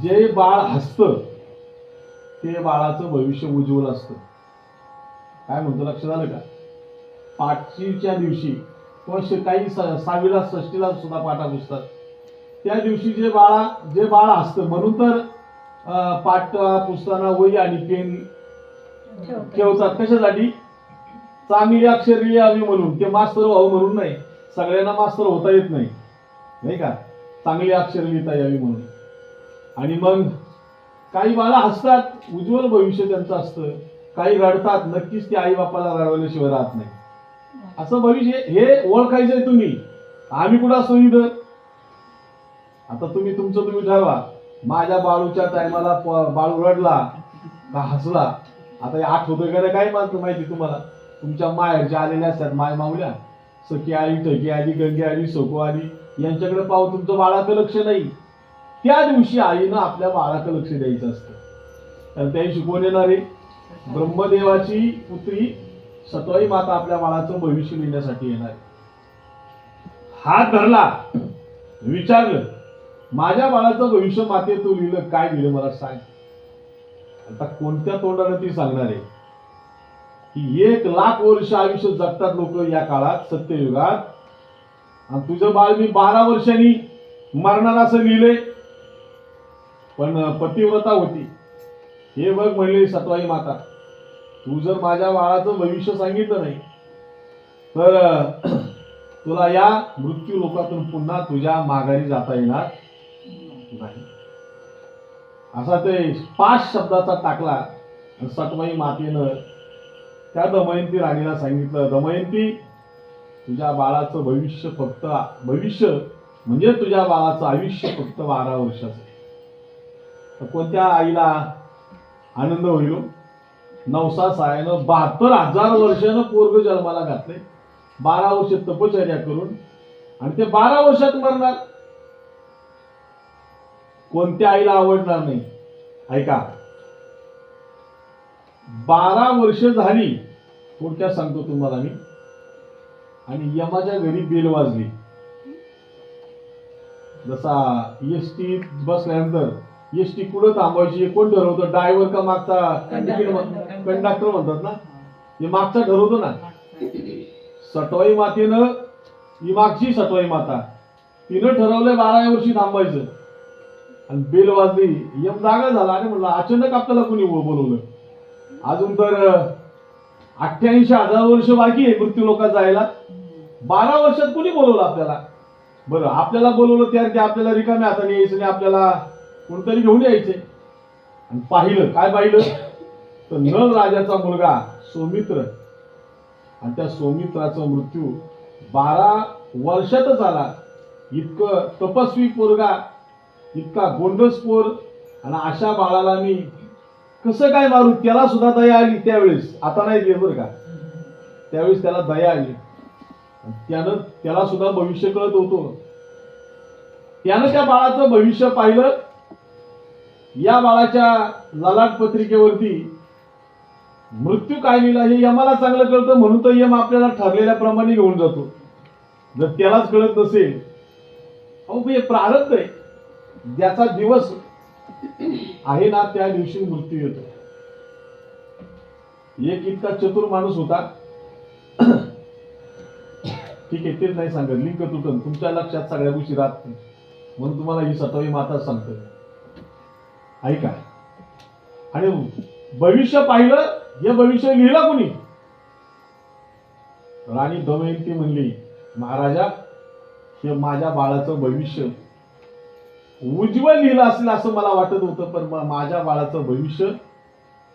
Speaker 1: जे बाळ हसतं ते बाळाचं भविष्य उज्ज्वल असतं. काय म्हणतो, लक्षात आलं का? 5वीच्या दिवशी किंवा काही 6वीला 6ष्टीला सुद्धा पाटा पुजतात. त्या दिवशी जे बाळ हसतं, म्हणून तर पाटा पुसताना वही आणि पेन ठेवतात. कशासाठी? चांगली अक्षर लिहावी म्हणून. ते मास्तर व्हावं म्हणून नाही, सगळ्यांना मास्तर होता येत नाही, नाही का? चांगली अक्षर लिहिता यावी म्हणून. आणि मग काही बाळा हसतात, उज्ज्वल भविष्य त्यांचं असतं. काही रडतात, नक्कीच ते आई बापाला रडवल्याशिवाय राहत नाही. असं भविष्य हे ओळखायचंय तुम्ही. आम्ही कुठं असतो इथं? आता तुम्ही ठरवा. माझ्या बाळूच्या टायमाला बाळू रडला का हसला, आता हे आठवतोय का काय माहिती तुम्हाला? तुमच्या माहेरच्या आलेल्या असतात माय माऊल्या, सखी आली, ठकी आली, गंगे आली, सोको आली, यांच्याकडे पाहू तुमचं बाळाचं लक्ष नाही. त्या दिवशी आईनं आपल्या बाळाचं लक्ष द्यायचं असतं. तर त्या दिवशी कोण येणार आहे? ब्रह्मदेवाची पुत्री सटवाई माता आपल्या बाळाचं भविष्य लिहिण्यासाठी येणार आहे. हात धरला, विचारलं माझ्या बाळाचं भविष्य माते तू लिहिलं, काय लिहिलं मला सांग. आता कोणत्या तोंडाने ती सांगणार आहे की 1,00,000 वर्ष आयुष्य जगतात लोक या काळात सत्ययुगात, आणि तुझं बाळ मी 12 वर्षांनी मरणार असं लिहिलंय. पण पतिव्रता होती. हे बघ म्हणले सतवाई माता, तू जर माझ्या बाळाचं भविष्य सांगितलं नाही तर तुला या मृत्यू लोकातून पुन्हा तुझ्या माघारी जाता येणार नाही. असा ते 5 शब्दाचा टाकला. आणि सतवाई मातेनं त्या दमयंती राणीला सांगितलं, दमयंती तुझ्या बाळाचं भविष्य म्हणजे तुझ्या बाळाचं आयुष्य फक्त 12 वर्षाचं. तर कोणत्या आईला आनंद होईल? नवसा सायानं 72,000 वर्षानं पोरग जन्माला घातले, 12 वर्ष तपश्चर्या करून, आणि ते 12 वर्षात मरणार. कोणत्या आईला आवडणार नाही? ऐका, 12 वर्ष झाली, थोडक्यात सांगतो तुम्हाला मी, आणि यमाच्या घरी बेल वाजली. जसा एसटी बसल्यानंतर एसटी कुठं थांबवायची हे कोण ठरवतं? ड्रायव्हर का मागचा कंडक्टर म्हणतात ना, हे मागचा ठरवतो ना. सटवाई मातेनं, ही मागची सटवाई माता, तिनं ठरवलंय 12 वर्षी थांबायचं. आणि बेल वाजली, यम जागा झाला आणि म्हणलं अचानक आपल्याला कोणी बोलवलं? अजून तर 88,000 वर्ष बाकी आहे मृत्यू लोकात जायला. 12 वर्षात कोणी बोलवलं आपल्याला? बरं, आपल्याला बोलवलं त्यार की आपल्याला रिकाम्या हाताने यायचं आणि आपल्याला कोणतरी घेऊन यायचे. आणि पाहिलं, काय पाहिलं तर नळ राजाचा मुलगा सौमित्र, आणि त्या सौमित्राचा मृत्यू 12 वर्षातच आला. इतकं तपस्वी पोरगा, इतका गोंडस पोर, आणि अशा बाळाला मी कसं काय मारू? त्याला सुद्धा दया आली त्यावेळेस, आता नाही देत बरं का, त्यावेळेस त्याला दया आली. त्यानं त्याला सुद्धा भविष्य कळत होतं. त्यानं त्या बाळाचं भविष्य पाहिलं. या बाळाच्या ललाट पत्रिकेवरती मृत्यू काय लिहिला हे यमाला चांगलं कळतं, म्हणून तर यम आपल्याला ठरलेल्याप्रमाणे घेऊन जातो. जर त्यालाच कळत नसेल, अहो हे प्रारब्ध आहे. ज्याचा दिवस आहे ना त्या दिवशी मृत्यू येतो. एक इतका चतुर माणूस होता, ठीक आहे तेच नाही सांगत, लिंक तुटन तुमच्या लक्षात सगळ्या गोष्टी राहत नाही, म्हणून तुम्हाला ही सतवाई माता सांगतो. ऐका, आणि भविष्य पाहिलं, हे भविष्य लिहिलं कोणी? राणी दमयंती म्हणली, महाराजा हे माझ्या बाळाचं भविष्य उज्ज्वल लिहिलं असेल असं मला वाटत होतं, पण माझ्या बाळाचं भविष्य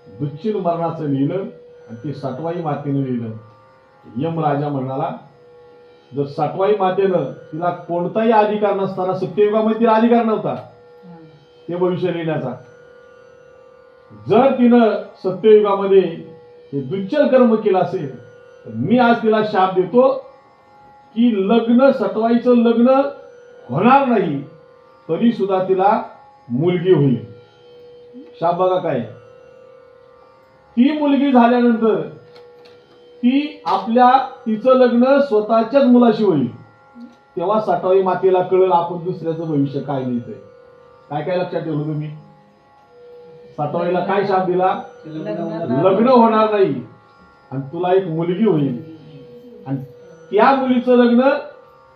Speaker 1: दुश्चिर मरणाचं लिहिलं, आणि ते सटवाई मातेनं लिहिलं. यमराजा म्हणाला, जर सटवाई मातेनं तिला कोणताही अधिकार नसताना, सत्ययुगामध्ये तिला अधिकार नव्हता ते भविष्य लिहिण्याचा, जर तिनं सत्ययुगामध्ये हे दुश्चल कर्म केलं असेल, तर मी आज तिला शाप देतो की सटवाईचं लग्न होणार नाही, तरी सुद्धा तिला मुलगी होईल. शाप बघा काय. ती मुलगी झाल्यानंतर तिचं लग्न स्वतःच्याच मुलाशी होईल. तेव्हा सटवाई मातेला कळेल आपण दुसऱ्याचं भविष्य काय लिहितंय. काय काय लक्षात ठेवलं तुम्ही? सटवाईला काय शाप दिला? लग्न होणार नाही आणि तुला एक मुलगी होईल, आणि त्या मुलीचं लग्न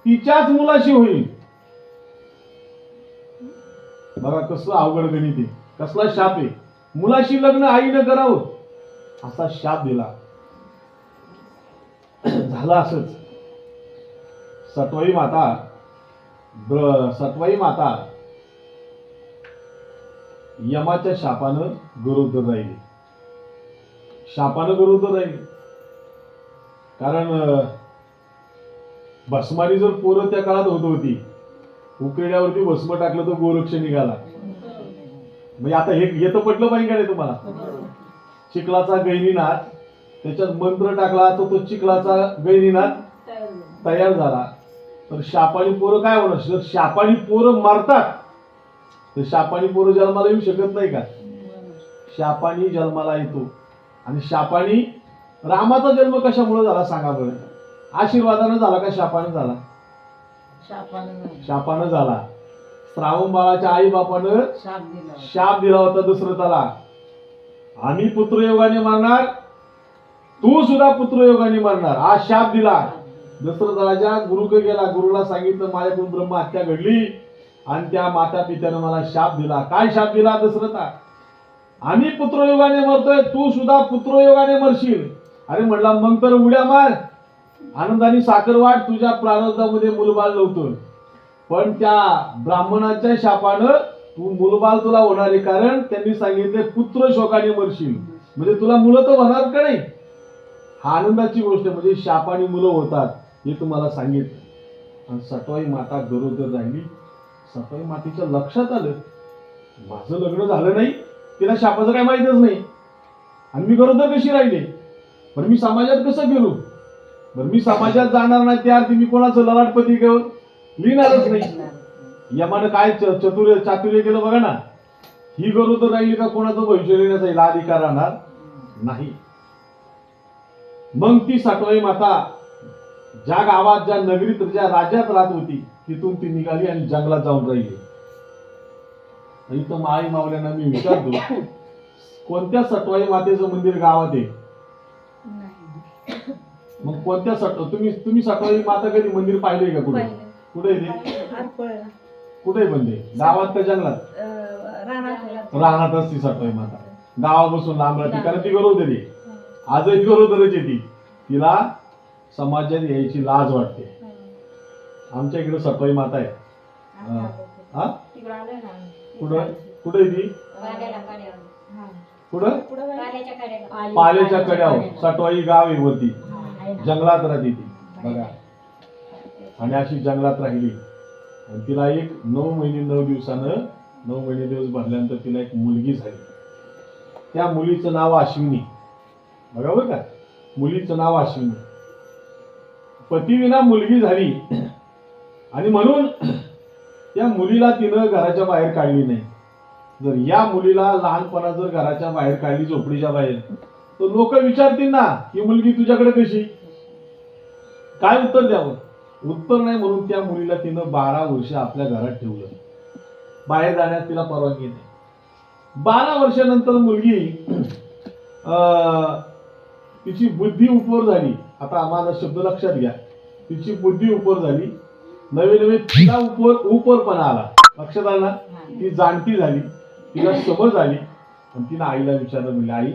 Speaker 1: तिच्याच मुलाशी होईल. बघा कसलं अवघड गणित आहे, कसला शाप आहे. मुलाशी लग्न आईनं करावं असा शाप दिला. झालं असंच. सटवाई माता यमाच्या शापानं गरोदर राहिली. कारण भस्मारी जर पोरं त्या काळात होत होती, उकळण्यावरती भस्म टाकलं तर गोरक्ष निघाला. म्हणजे आता हे येतं पटलं पाहिजे का नाही तुम्हाला? चिखलाचा गैनीनाथ, त्याच्यात मंत्र टाकला तर तो चिखलाचा गैनीनाथ तयार झाला. तर शापानी पोरं काय होणार? जर शापानी पोरं मरतात तर शापानी पोरं जन्माला येऊ शकत नाही का? शापानी जन्माला येतो. आणि शापानी रामाचा जन्म कशामुळे झाला सांगा बरं? आशीर्वादानं झाला का शापाने झाला? शापानं झाला. श्रावण बाळाच्या आई बापानं शाप दिला होता दशरथाला, आम्ही पुत्रयोगाने मरणार, तू सुद्धा पुत्रयोगाने मरणार, हा शाप दिला. दशरथाच्या गुरुकडे गेला, गुरुला सांगितलं माझ्याकडून ब्रह्महत्या घडली आणि त्या माता पित्यानं मला शाप दिला. काय शाप दिला दशरथा? आम्ही पुत्रयोगाने मरतोय, तू सुद्धा पुत्रयोगाने मरशील. अरे म्हणला मग तर उड्या मार, आनंदाने साखर वाट, तुझ्या प्रारब्धामध्ये मुलबाळ नव्हतं, पण त्या ब्राह्मणाच्या शापानं तू मुलबाळ तुला होणार आहे, कारण त्यांनी सांगितले पुत्र शोकाने मरशील, म्हणजे तुला मुलं तर होणार का नाही. हा आनंदाची गोष्ट, म्हणजे शापाने मुलं होतात हे तुम्हाला सांगितलं. आणि सटवाई माता गरोदर राहिली. सटवाई मातेच्या लक्षात आलं माझं लग्न झालं नाही, तिला शापाचं काय माहितच नाही, आणि मी गरोदर कशी राहिले, पण मी समाजात कसं गेलो, बरं मी समाजात जाणार नाही त्या अर्थी मी कोणाचं ललाटपती घेऊन लिहिणारच नाही. यमानं काय चातुर्य केलं बघा ना, ही गरोदर राहिली का कोणाचं भविष्य लिहिण्याचा हिला अधिकार राहणार नाही. मग ती सटवाई माता ज्या गावात, ज्या नगरीत, ज्या राज्यात राहत होती तिथून ती निघाली आणि जंगलात जाऊन राहिली. इथं माई मावल्यांना मी विचारतो, कोणत्या सटवाई मातेचं मंदिर गावात आहे? मग कोणत्या तुम्ही सटवाई माता कधी मंदिर पाहिलंय का? कुठे कुठे आहे ते? कुठे बनते? गावात का जंगलात? रानात असती सटवाई माता, गावापासून लांब राहते, कारण ती गरोदर आहे. आजही गरोदरच येते, तिला समाजात यायची लाज वाटते. आमच्या इकडे सटवाई माता आहे. हा कुठं कुठे आहे ती? कुठं? पाल्याच्या कड्यावर सटवाई गाव आहे वरती, जंगलात राहते ती बघा. आणि अशी जंगलात राहिली आणि तिला एक 9 महिने 9 दिवस भरल्यानंतर तिला एक मुलगी झाली. त्या मुलीचं नाव अश्विनी, बरोबर का? मुलीचं नाव अश्विनी. पतिविना मुलगी झाली आणि म्हणून त्या मुलीला तिनं घराच्या बाहेर काढली नाही. जर या मुलीला लहानपणा जर घराच्या बाहेर काढली, झोपडीच्या बाहेर, तर लोक विचारतील ना ही मुलगी तुझ्याकडे कशी, काय उत्तर द्यावं? उत्तर नाही, म्हणून त्या मुलीला तिनं 12 वर्ष आपल्या घरात ठेवलं, बाहेर जाण्यास तिला परवानगी नाही. 12 वर्षानंतर मुलगी तिची बुद्धी उपर झाली. आता माझा शब्द लक्षात घ्या, तिची बुद्धी उपर झाली, नवे तिला उपरपणा आला. लक्षात आलं ना? ती जाणती झाली, तिला समज आली आणि तिनं आईला विचारलं, म्हणजे आई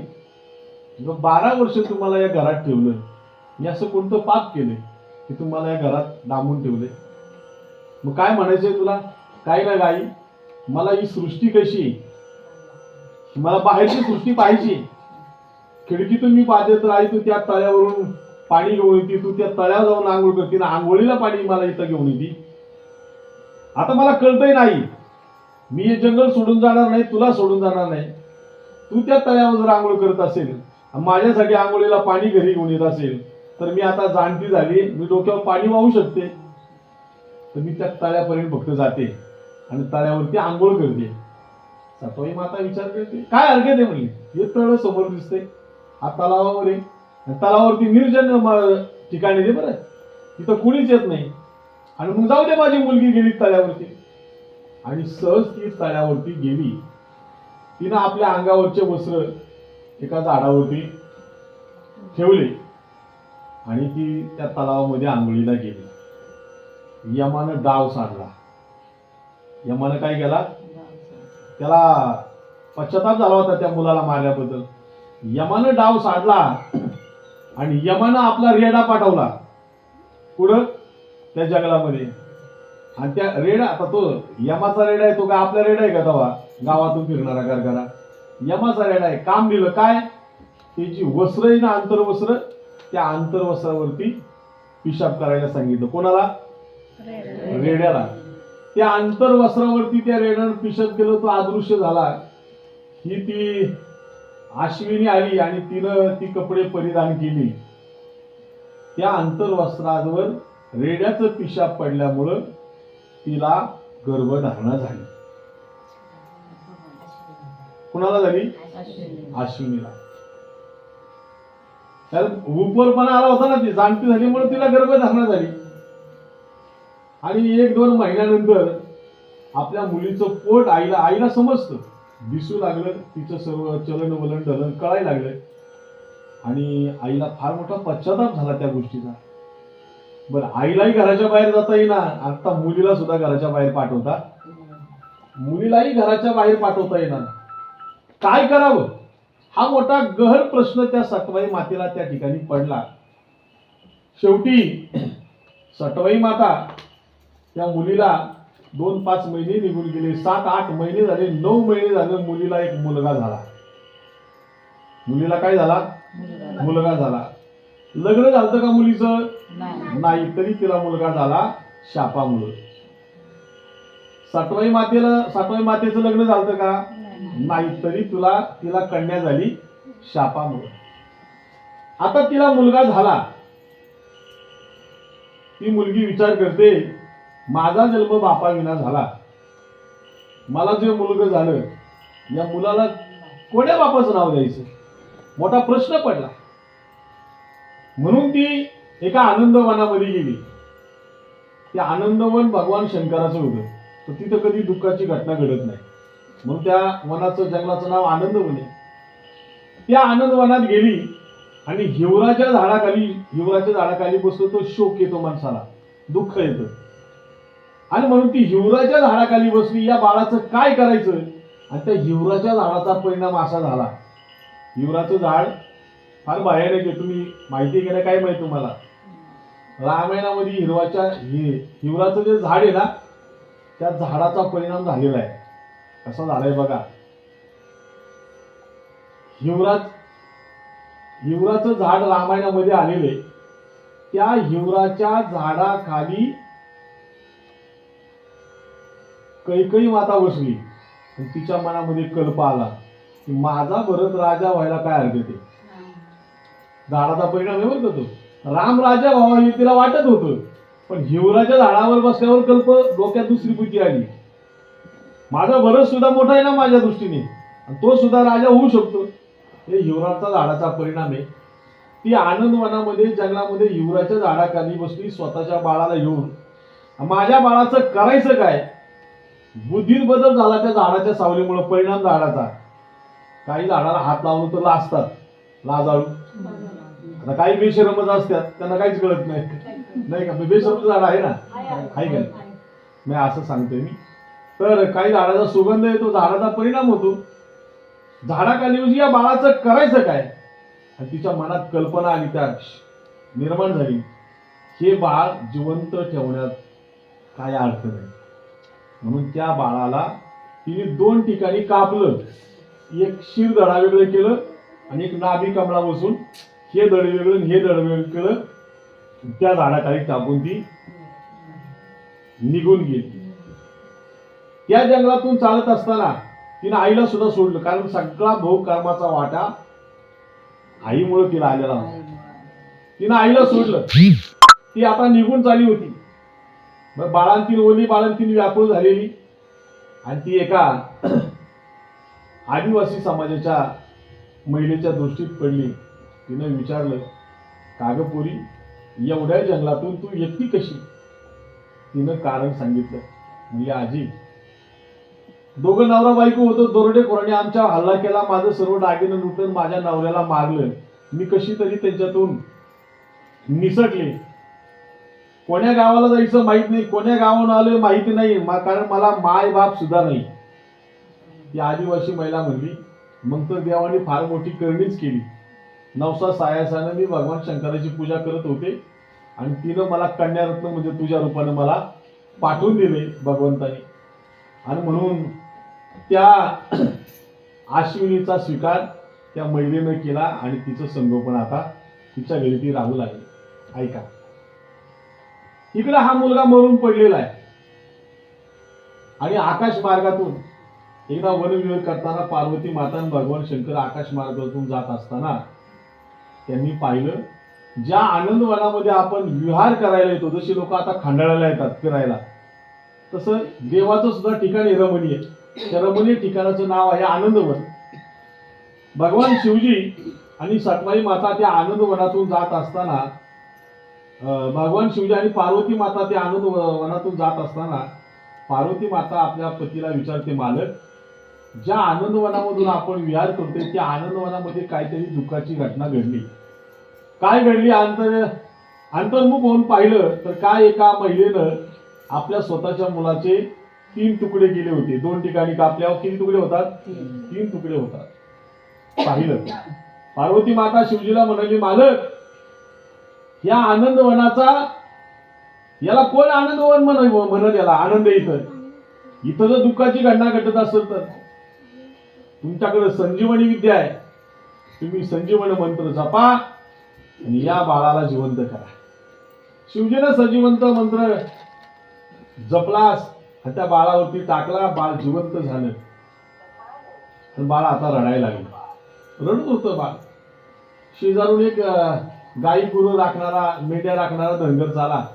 Speaker 1: 12 वर्ष तुम्हाला या घरात ठेवलं, मी असं कोणतं पाप केलंय की तुम्हाला या घरात डांबून ठेवले? मग काय म्हणायचंय तुला? काय ना गाई, मला ही सृष्टी कशी, मला बाहेरची सृष्टी पाहिजे. खिडकीतून मी पाहते तर आई तू त्या तळ्यावरून पाणी घेऊन येते, तू त्या तळ्यावर जाऊन आंघोळ करते ना, आंघोळीला पाणी मला इथं घेऊन येते. आता मला कळतंय नाही, मी हे जंगल सोडून जाणार नाही, तुला सोडून जाणार नाही. तू त्या तळ्यावर जर आंघोळ करत असेल, माझ्यासाठी आंघोळीला पाणी घरी घेऊन येत असेल, तर मी आता जाणती झाली, मी डोक्यावर पाणी वाहू शकते, तर मी त्या तळ्यापर्यंत फक्त जाते आणि तळ्यावरती आंघोळ करते. सटवाई माता विचार करते, काय हरकत आहे म्हणली, हे तळ समोर दिसते, हा तलावावर आहे, तलावावरती निर्जन ठिकाणी दे बरं, तिथं कुणीच येत नाही, आणि मग जाऊ दे माझी मुलगी गेली तळ्यावरती. आणि सहज ती तळ्यावरती गेली. तिनं आपल्या अंगावरचे वस्त्र एका झाडावरती ठेवले आणि ती त्या तलावामध्ये आंघोळीला गेली. यमानं डाव साधला. यमानं काय केला? त्याला पश्चाताप झाला होता त्या मुलाला मारल्याबद्दल. यमानं डाव साधला आणि यमानं आपला रेडा पाठवला पुढं त्या जंगलामध्ये. आणि त्या रेडा, आता तो यमाचा रेडा आहे, तो काय आपला रेडा आहे का तवा गावातून फिरणारा गरगरा? यमाचा रेडा आहे. काम दिलं काय? ती जी वस्त्र आहे ना, आंतरवस्त्र, त्या आंतरवस्त्रावरती पिशाब करायला सांगितलं. कोणाला? रेड्याला. त्या आंतरवस्त्रावरती त्या रेड्यानं पिशाब केलं, तो अदृश्य झाला. ही ती अश्विनी आली आणि तिनं ती कपडे परिधान केली. त्या आंतरवस्त्रावर रेड्याचं पिशाब पडल्यामुळं तिला गर्भधारणा झाली. कुणाला झाली? अश्विनीला. त्याला उपरपणा आला होता ना, ती जाणती झाल्यामुळे तिला गर्भधारणा झाली. आणि 1-2 महिन्यानंतर आपल्या मुलीचं पोट आईला समजतं, दिसू लागलं, तिचं सर्व चलन वलन ढलन कळायला लागलं आणि आईला फार मोठा पश्चाताप झाला त्या गोष्टीचा. बरं, आईलाही घराच्या बाहेर जाता येईना, आता मुलीला सुद्धा घराच्या बाहेर पाठवता, मुलीलाही घराच्या बाहेर पाठवता येणार, काय करावं हा मोठा गहन प्रश्न त्या सटवाई मातेला त्या ठिकाणी पडला. शेवटी सटवाई माता त्या मुलीला 2-5 महिने निघून गेले, 7-8 महिने झाले, 9 महिने झाले, मुलीला एक मुलगा झाला. मुलीला काय झाला? मुलगा झाला. लग्न झालं का मुलीचं? नाही, तरी तिला मुलगा झाला शापामुळे. सटवाई मातेचं लग्न झालं का? नाही, तरी तिला कन्या झाली शापामुळे. आता तिला मुलगा झाला, ती मुलगी विचार करते, माझा जन्म बापाविना झाला, मला जे मुलगा झालं या मुलाला कोण्या बापाचं नाव द्यायचं, मोठा प्रश्न पडला. म्हणून ती एका आनंदवनामध्ये गेली. ते आनंदवन भगवान शंकराचं होतं, तर तिथं कधी दुःखाची घटना घडत नाही, म्हणून त्या वनाचं जंगलाचं नाव आनंदवन आहे. त्या आनंदवनात गेली आणि हिवराच्या झाडाखाली बसलो, तो शोक येतो माणसाला, दुःख येतं, आणि म्हणून ती हिवराच्या झाडाखाली बसली. या बाळाचं काय करायचं? आणि त्या हिवराच्या झाडाचा परिणाम असा झाला, हिवराचं झाड फार भयानक आहे, तुम्ही माहिती केलं काय माहिती तुम्हाला? रामायणामध्ये हिवराचं जे झाड आहे ना, त्या झाडाचा परिणाम झालेला आहे. कसा झालाय बघा. हिवराचं झाड रामायणामध्ये आलेले, त्या हिवराच्या झाडाखाली कैकेयी माता बसली आणि तिच्या मनामध्ये कल्प आला की माझा भरत राजा व्हायला काय हरकत आहे. झाडाचा परिणाम आहे बरं का तो. राम राजा व्हावा हे तिला वाटत होतं, पण हिवराच्या झाडावर बसल्यावर कल्प डोक्यात दुसरी बुद्धी आली, माझा भरत सुद्धा मोठा आहे ना माझ्या दृष्टीने, आणि तो सुद्धा राजा होऊ शकतो. हे हिवराच्या झाडाचा परिणाम आहे. ती आनंदवनामध्ये जंगलामध्ये हिवराच्या झाडाखाली बसली स्वतःच्या बाळाला घेऊन. माझ्या बाळाचं करायचं काय? बुद्धीत बदल झाला त्या झाडाच्या सावलीमुळे. परिणाम झाडाचा, काही झाडाला हात लावून तर लाजतात, लाजाळू. आता काही बेशरमच असतात, त्यांना काहीच कळत नाही का? बेशरम झाड आहे ना, आहे का? मी असं सांगतोय मी. तर काही झाडाचा सुगंध येतो, झाडाचा परिणाम होतो. झाडाखाली या बाळाचं करायचं काय? आणि तिच्या मनात कल्पना आली, त्या निर्माण झाली, हे बाळ जिवंत ठेवण्यात काय अर्थ नाही. म्हणून त्या बाळाला तिने 2 ठिकाणी कापलं, एक शिर धडा वेगळं केलं आणि एक नाभी कमळा बसून हे दड वेगळं हे दड वेगळं केलं, त्या झाडाखाली टाकून ती निघून गेली. त्या जंगलातून चालत असताना तिने आईला सुद्धा सोडलं, कारण सगळा भोग कर्माचा वाटा आईमुळे तिला आलेला होता. तिने आईला सोडलं, ती आता निघून चालली होती. बाळांतील व्याकुळ झालेली, आणि ती एका आदिवासी समाजाच्या महिलेच्या दृष्टीत पडली. तिनं विचारलं, काग पोरी, एवढ्या जंगलातून तू एकटी कशी? तिनं कारण सांगितलं. म्हणजे आजी, दोघं नवरा बायको होतो, दरोडेखोरांनी आमच्या हल्ला केला, माझं सर्व दागिनं लुटून माझ्या नवऱ्याला मारलं, मी कशी तरी त्यांच्यातून निसटले. कोण्या गावाला जायचं माहित नाही, कोण्या गावाहून आलोय माहिती नाही, कारण मला माय बाप सुद्धा नाही. ती आदिवासी महिला म्हणली, मग तर देवाने फार मोठी करणीच केली. 9 सायासानं मी भगवान शंकराची पूजा करत होते आणि तिनं मला कन्यारत्न म्हणजे तुझ्या रूपाने मला पाठवून दिले भगवंताने. आणि म्हणून त्या आश्विनीचा स्वीकार त्या महिलेनं केला आणि तिचं संगोपन आता तिच्या घरी ती राहू लागली. ऐका, इकडे हा मुलगा मरून पडलेला आहे आणि आकाश मार्गातून एकदा वनविहार करताना पार्वती माता आणि भगवान शंकर आकाश मार्गातून जात असताना त्यांनी पाहिलं, ज्या आनंदवनामध्ये आपण विहार करायला येतो, जशी लोक आता खंडाळ्याला येतात फिरायला, तसं देवाचं सुद्धा ठिकाण आहे रमणीय. त्या रमणीय ठिकाणाचं नाव आहे आनंदवन. भगवान शिवजी आणि सटवाई माता त्या आनंदवनातून जात असताना भगवान शिवजी आणि पार्वती माता ते आनंद वनातून जात असताना पार्वती माता आपल्या पतीला विचारते, मालक, ज्या आनंदवनामधून आपण विहार करतोय त्या आनंदवनामध्ये काहीतरी दुःखाची घटना घडली. काय घडली? अंतर्मुख होऊन पाहिलं तर काय एका महिलेनं आपल्या स्वतःच्या मुलाचे 3 तुकडे केले होते. 2 ठिकाणी कापल्यावर किती तुकडे होतात? 3 तुकडे होतात. पाहिलं. पार्वती माता शिवजीला म्हणाली, मालक, या आनंदवनाचा याला कोण आनंदवन म्हणत? याला आनंद इथं जर दुःखाची घटना घटत असेल तर तुमच्याकडे संजीवनी विद्या आहे, तुम्ही संजीवनी मंत्र जपा आणि या बाळाला जिवंत करा. शिवजीनं संजीवंत मंत्र जपलास आणि त्या बाळावरती टाकला. बाळ जिवंत झालं. आणि बाळ आता रडायला लागलं. रडत होतं बाळ. शेजारून एक गाई गुरु राखणारा, मेंढ्या राखणारा धनगर झाला.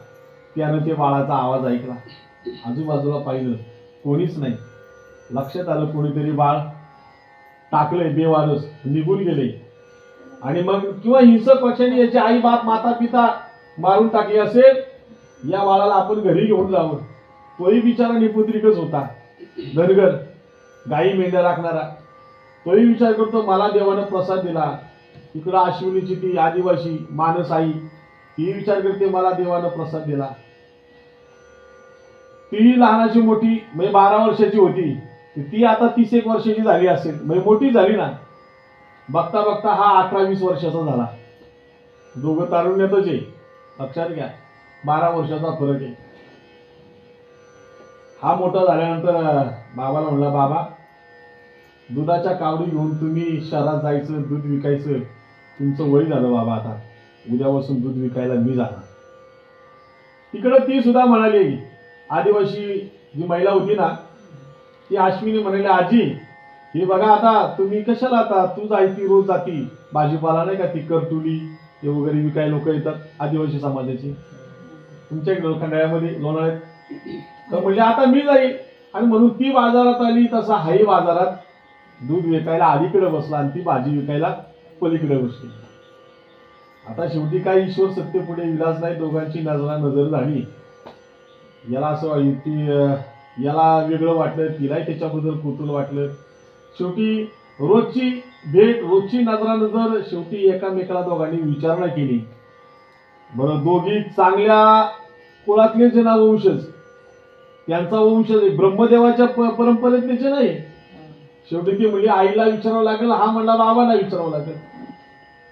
Speaker 1: त्यानं ते बाळाचा आवाज ऐकला. आजूबाजूला पाहिलं, कोणीच नाही. लक्षात आलं कोणीतरी बाळ टाकले, बेवारस निघून गेले. आणि मग किंवा हिंसक पक्षाने याची आई बाप माता पिता मारून टाकली असेल, या बाळाला आपण घरी घेऊन जावं. तोही बिचारा निपुत्रिकच होता, धनगर, गाई मेंढ्या राखणारा. तोही विचार करतो, मला देवानं प्रसाद दिला. इकडं अश्विनीची ती आदिवासी मानस आई, ती विचार करते, मला देवानं प्रसाद दिला. ती लहानाची मोठी म्हणजे 12 वर्षाची होती, ती आता 30 वर्षाची झाली असेल, म्हणजे मोठी झाली ना. बघता बघता हा 18-20 वर्षाचा झाला. दोघं तारुण्यातच आहे. लक्षात घ्या, 12 वर्षाचा फरक आहे. हा मोठा झाल्यानंतर बाबाला म्हणला, बाबा, दुधाच्या कावडी घेऊन तुम्ही शहरात जायचं, दूध विकायचं. तुमचं वय झालं बाबा, आता उद्यापासून दूध विकायला मी जाणार. तिकडं ती सुद्धा म्हणाली, आदिवासी जी महिला होती ना, ती अश्विनी म्हणाली, आजी, हे बघा, आता तुम्ही कशाला, आता तू जायची, रोज जाती भाजीपाला नाही का, ती करतुली हे वगैरे विकाय लोक येतात आदिवासी समाजाची तुमच्या खंडाळ्यामध्ये, लोणाळ्यात. तर म्हणजे आता मी जाईल. आणि म्हणून ती बाजारात आली. तसा हाही बाजारात दूध विकायला अलीकडे बसला आणि ती भाजी विकायला पलीकडे बसली. आता शेवटी काही ईश्वर सत्य पुढे विलास नाही. दोघांची नजर झाली. याला असं ती याला वेगळं वाटलं, तिलाही त्याच्याबद्दल कुतूहल वाटलं. शेवटी रोजची भेट, रोजची नजर शेवटी एकामेकाला दोघांनी विचारणा केली. बरं, दोघी चांगल्या कुळातले जे नाव वंशज, त्यांचा वंश ब्रह्मदेवाच्या परंपरेतलेचे नाही. शेवटी ती म्हणजे आईला विचारावं लागेल, हा म्हणला बाबांना विचारावं लागेल.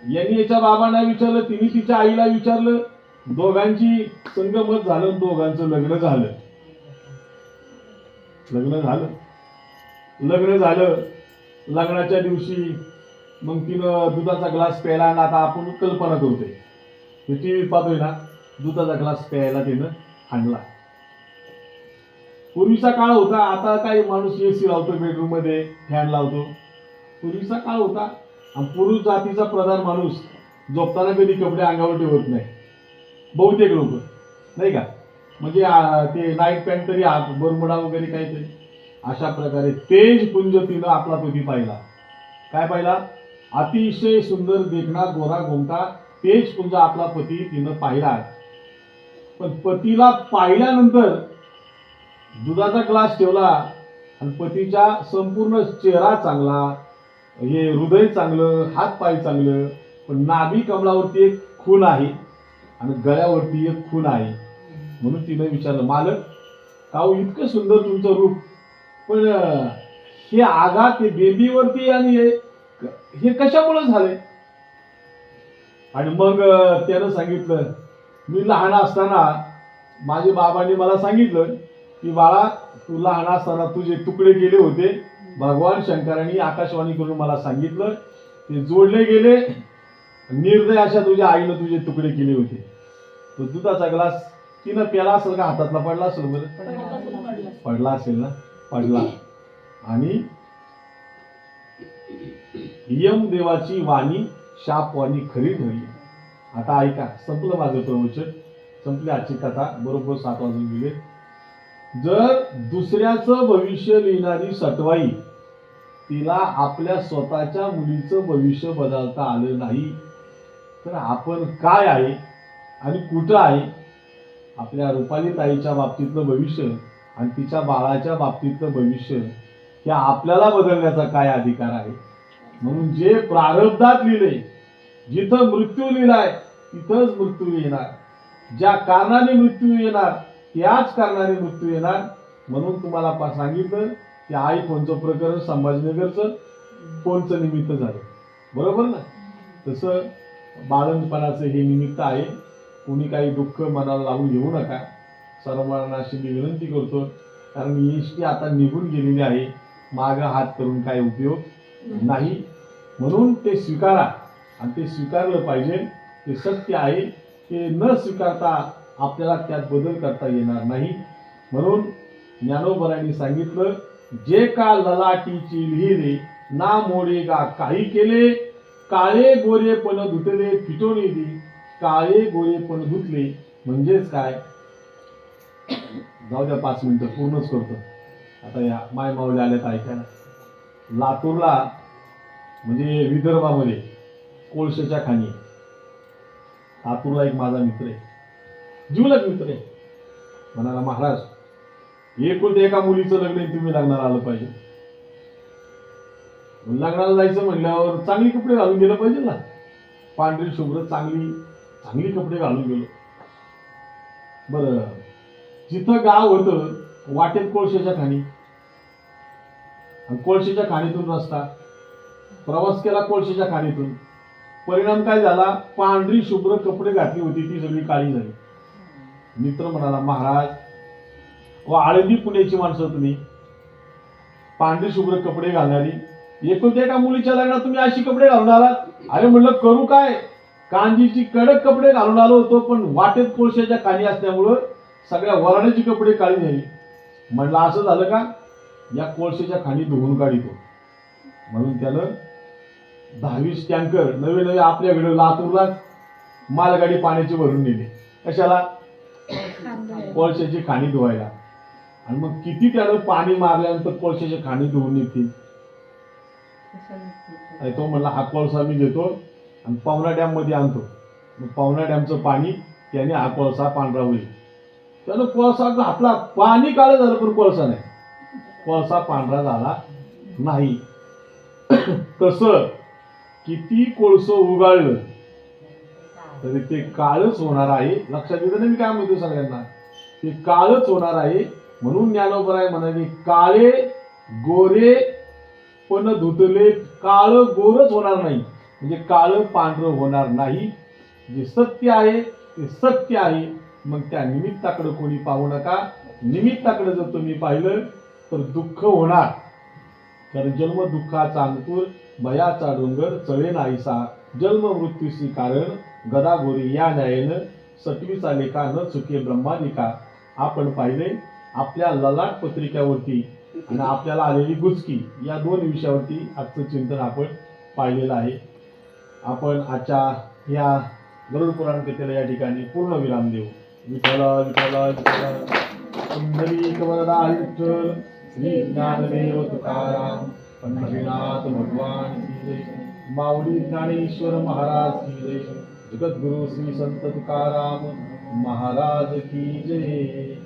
Speaker 1: यांनी याच्या बाबांना विचारलं, तिने तिच्या आईला विचारलं. दोघांची संगमत झालं, दोघांचं लग्न झालं. लग्नाच्या दिवशी मग तिनं दुधाचा ग्लास प्यायला. आणि आता आपण कल्पना करतोय, टीव्ही पाहतोय ना, दुधाचा ग्लास प्यायला तिनं आणला. पूर्वीचा काळ होता. आता काही माणूस एसी लावतो बेडरूम मध्ये, फॅन लावतो. पूर्वीचा काळ होता. आणि पुरुष जातीचा प्रधान माणूस झोपताना कधी कपडे अंगावर ठेवत नाही, बहुतेक लोक, नाही का. म्हणजे ते नाईट पॅन्ट तरी, बरमुडा वगैरे काहीतरी. अशा प्रकारे तेज पुंज तिनं आपला पती पाहिला. काय पाहिला? अतिशय सुंदर देखणा गोरा गोमटा तेज पुंज आपला पती तिनं पाहिला. पण पतीला पाहिल्यानंतर दुधाचा ग्लास ठेवला आणि पतीच्या संपूर्ण चेहरा चांगला, हे हृदय चांगलं, हात पाय चांगलं, पण नाभी कमलावरती एक खून आहे आणि गळ्यावरती एक खून आहे. म्हणून तिने विचारलं, मालक, काऊ इतकं सुंदर तुमचं रूप, पण हे आघात हे बेबीवरती आणि हे कशामुळे झाले? आणि मग त्यानं सांगितलं, मी लहान असताना माझे बाबांनी मला सांगितलं की बाळा, तू लहान असताना तुझे तुकडे केले होते. भगवान शंकरांनी आकाशवाणी करून मला सांगितलं, ते जोडले गेले. निर्दय अशा तुझ्या आईनं तुझे तुकडे केले होते. तो दुधाचा ग्लास तिनं प्याला असेल का? हातातला पडला असेल. बरं, पडला असेल ना. पडला. आणि यमदेवाची वाणी शापवाणी खरी ठरली. आता ऐका, संपलं माझं प्रवचन, संपली आजची कथा. बरोबर 7 वाजून गेले. जर दुसऱ्याचं भविष्य लिहिणारी सटवाई तिला आपल्या स्वतःच्या मुलीचं भविष्य बदलता आलं नाही, तर आपण काय आहे आणि कुठं आहे आपल्या रुपाली ताईच्या बाबतीतलं भविष्य आणि तिच्या बाळाच्या बाबतीतलं भविष्य हे आपल्याला बदलण्याचा काय अधिकार आहे? म्हणून जे प्रारब्धात लिहिले, जिथं मृत्यू लिहिलाय तिथंच मृत्यू येणार, ज्या कारणाने मृत्यू येणार त्याच कारणाने मृत्यू येणार. म्हणून तुम्हाला सांगितलं की आयफोनचं प्रकरण संभाजीनगरचं फोनचं निमित्त झालं, बरोबर ना? तसं बाळंतपणाचं हे निमित्त आहे. कोणी काही दुःख मनाला लावून घेऊ नका. सर्वांना अशी मी विनंती करतो, कारण एसटी आता निघून गेलेली आहे, माग हात करून काय उपयोग नाही. म्हणून ते स्वीकारा आणि ते स्वीकारलं पाहिजे. ते सत्य आहे, ते न स्वीकारता आपल्याला त्यात बदल करता येणार नाही. म्हणून ज्ञानोबरांनी सांगितलं, जे का ललाटीची लिहिले ना मोडे गा काही केले, काळे गोरेपण धुतले फिटोनी दी, काळे गोरेपण धुतले. म्हणजेच काय? जाऊ द्या 5 मिनिटं पूर्णच करतो. आता या माय माऊली आल्यात ऐकायला. लातूरला म्हणजे विदर्भामध्ये कोळशाच्या खाणी, लातूरला एक माझा मित्र आहे, जीवलग मित्र आहे. म्हणाला, महाराज एकुलते एका मुलीचं लग्न आहे, तुम्ही लग्नाला आलं पाहिजे. लग्नाला जायचं म्हणल्यावर चांगली कपडे घालून गेलं पाहिजे ना, पांढरी शुभ्र चांगली कपडे घालून गेलो. बरं, जिथं गाव होतं वाटेत कोळशाच्या खाणी, आणि कोळशाच्या खाणीतून रस्ता, प्रवास केला कोळशाच्या खाणीतून. परिणाम काय झाला? पांढरी शुभ्र कपडे घातली होती ती सगळी काळी झाली. मित्र म्हणाला, महाराज व आळंदी पुण्याची माणसं तुम्ही, पांढरी शुभ्र कपडे घालणारी, एकुलत्या एका मुलीच्या लग्नात तुम्ही अशी कपडे घालून आलात. अरे म्हणलं, करू काय? कांजीची कडक कपडे घालून आलो होतो, पण वाटेत कोळशाच्या खाणी असल्यामुळं सगळ्या वराण्याची कपडे काळी झाली. म्हणलं, असं झालं का? या कोळशाच्या खाणी धुवून काढितो. म्हणून त्यानं 10-20 टँकर नवे आपल्याकडे लातूरला मालगाडी पाण्याची भरून नेली. कशाला? कोळशाची खाणी धुवायला. आणि मग किती त्यानं पाणी मारल्यानंतर कोळशाची खाणी धुवून निघतील? तो म्हणला, हा कोळसा मी घेतो आणि पवना डॅम मध्ये आणतो. मग पवना डॅमचं पाणी त्याने हा कोळसा पांढरा होईल. त्यानं कोळसा घातला, पाणी काळं झालं पण कोळसा नाही, कोळसा पांढरा झाला नाही. तसं किती कोळसं उगाळलं तरी ते काळच होणार आहे. लक्षात येतं ना मी काय म्हणतो सगळ्यांना? ते काळच होणार आहे. म्हणून ज्ञानोबराय म्हणाले, काळे गोरे पण धुतले, काळ गोरच होणार नाही, म्हणजे काळ पांढरं होणार नाही. जे सत्य आहे ते सत्य आहे. मग त्या निमित्ताकडे कोणी पाहू नका. निमित्ताकडे जर तुम्ही पाहिलं तर दुःख होणार. कारण जन्म दुःखाचा अंकुर, भयाचा डोंगर चळे नाहीसा, जन्म मृत्यूशी कारण गदा गोरी या न्यायेनं, सटवीचा लेखा न चुके ब्रह्मादिका. आपण पाहिले आपल्या ललाट पत्रिकेवरती आणि आपल्याला आलेली गुचकी या 2 विषयावरती आजचं चिंतन आपण पाहिलेलं आहे. आपण आजच्या या गरुड पुराण कथेला या ठिकाणी पूर्ण विराम देऊ. विठ्ठल विठ्ठल विठ्ठल, पुंडलिक वरदा विठ्ठल, श्री ज्ञानदेव तुकाराम, पंढरीनाथ भगवान की जय, माऊली ज्ञानेश्वर महाराज की जय, जगद्गुरु श्री संत तुकाराम महाराज की जय.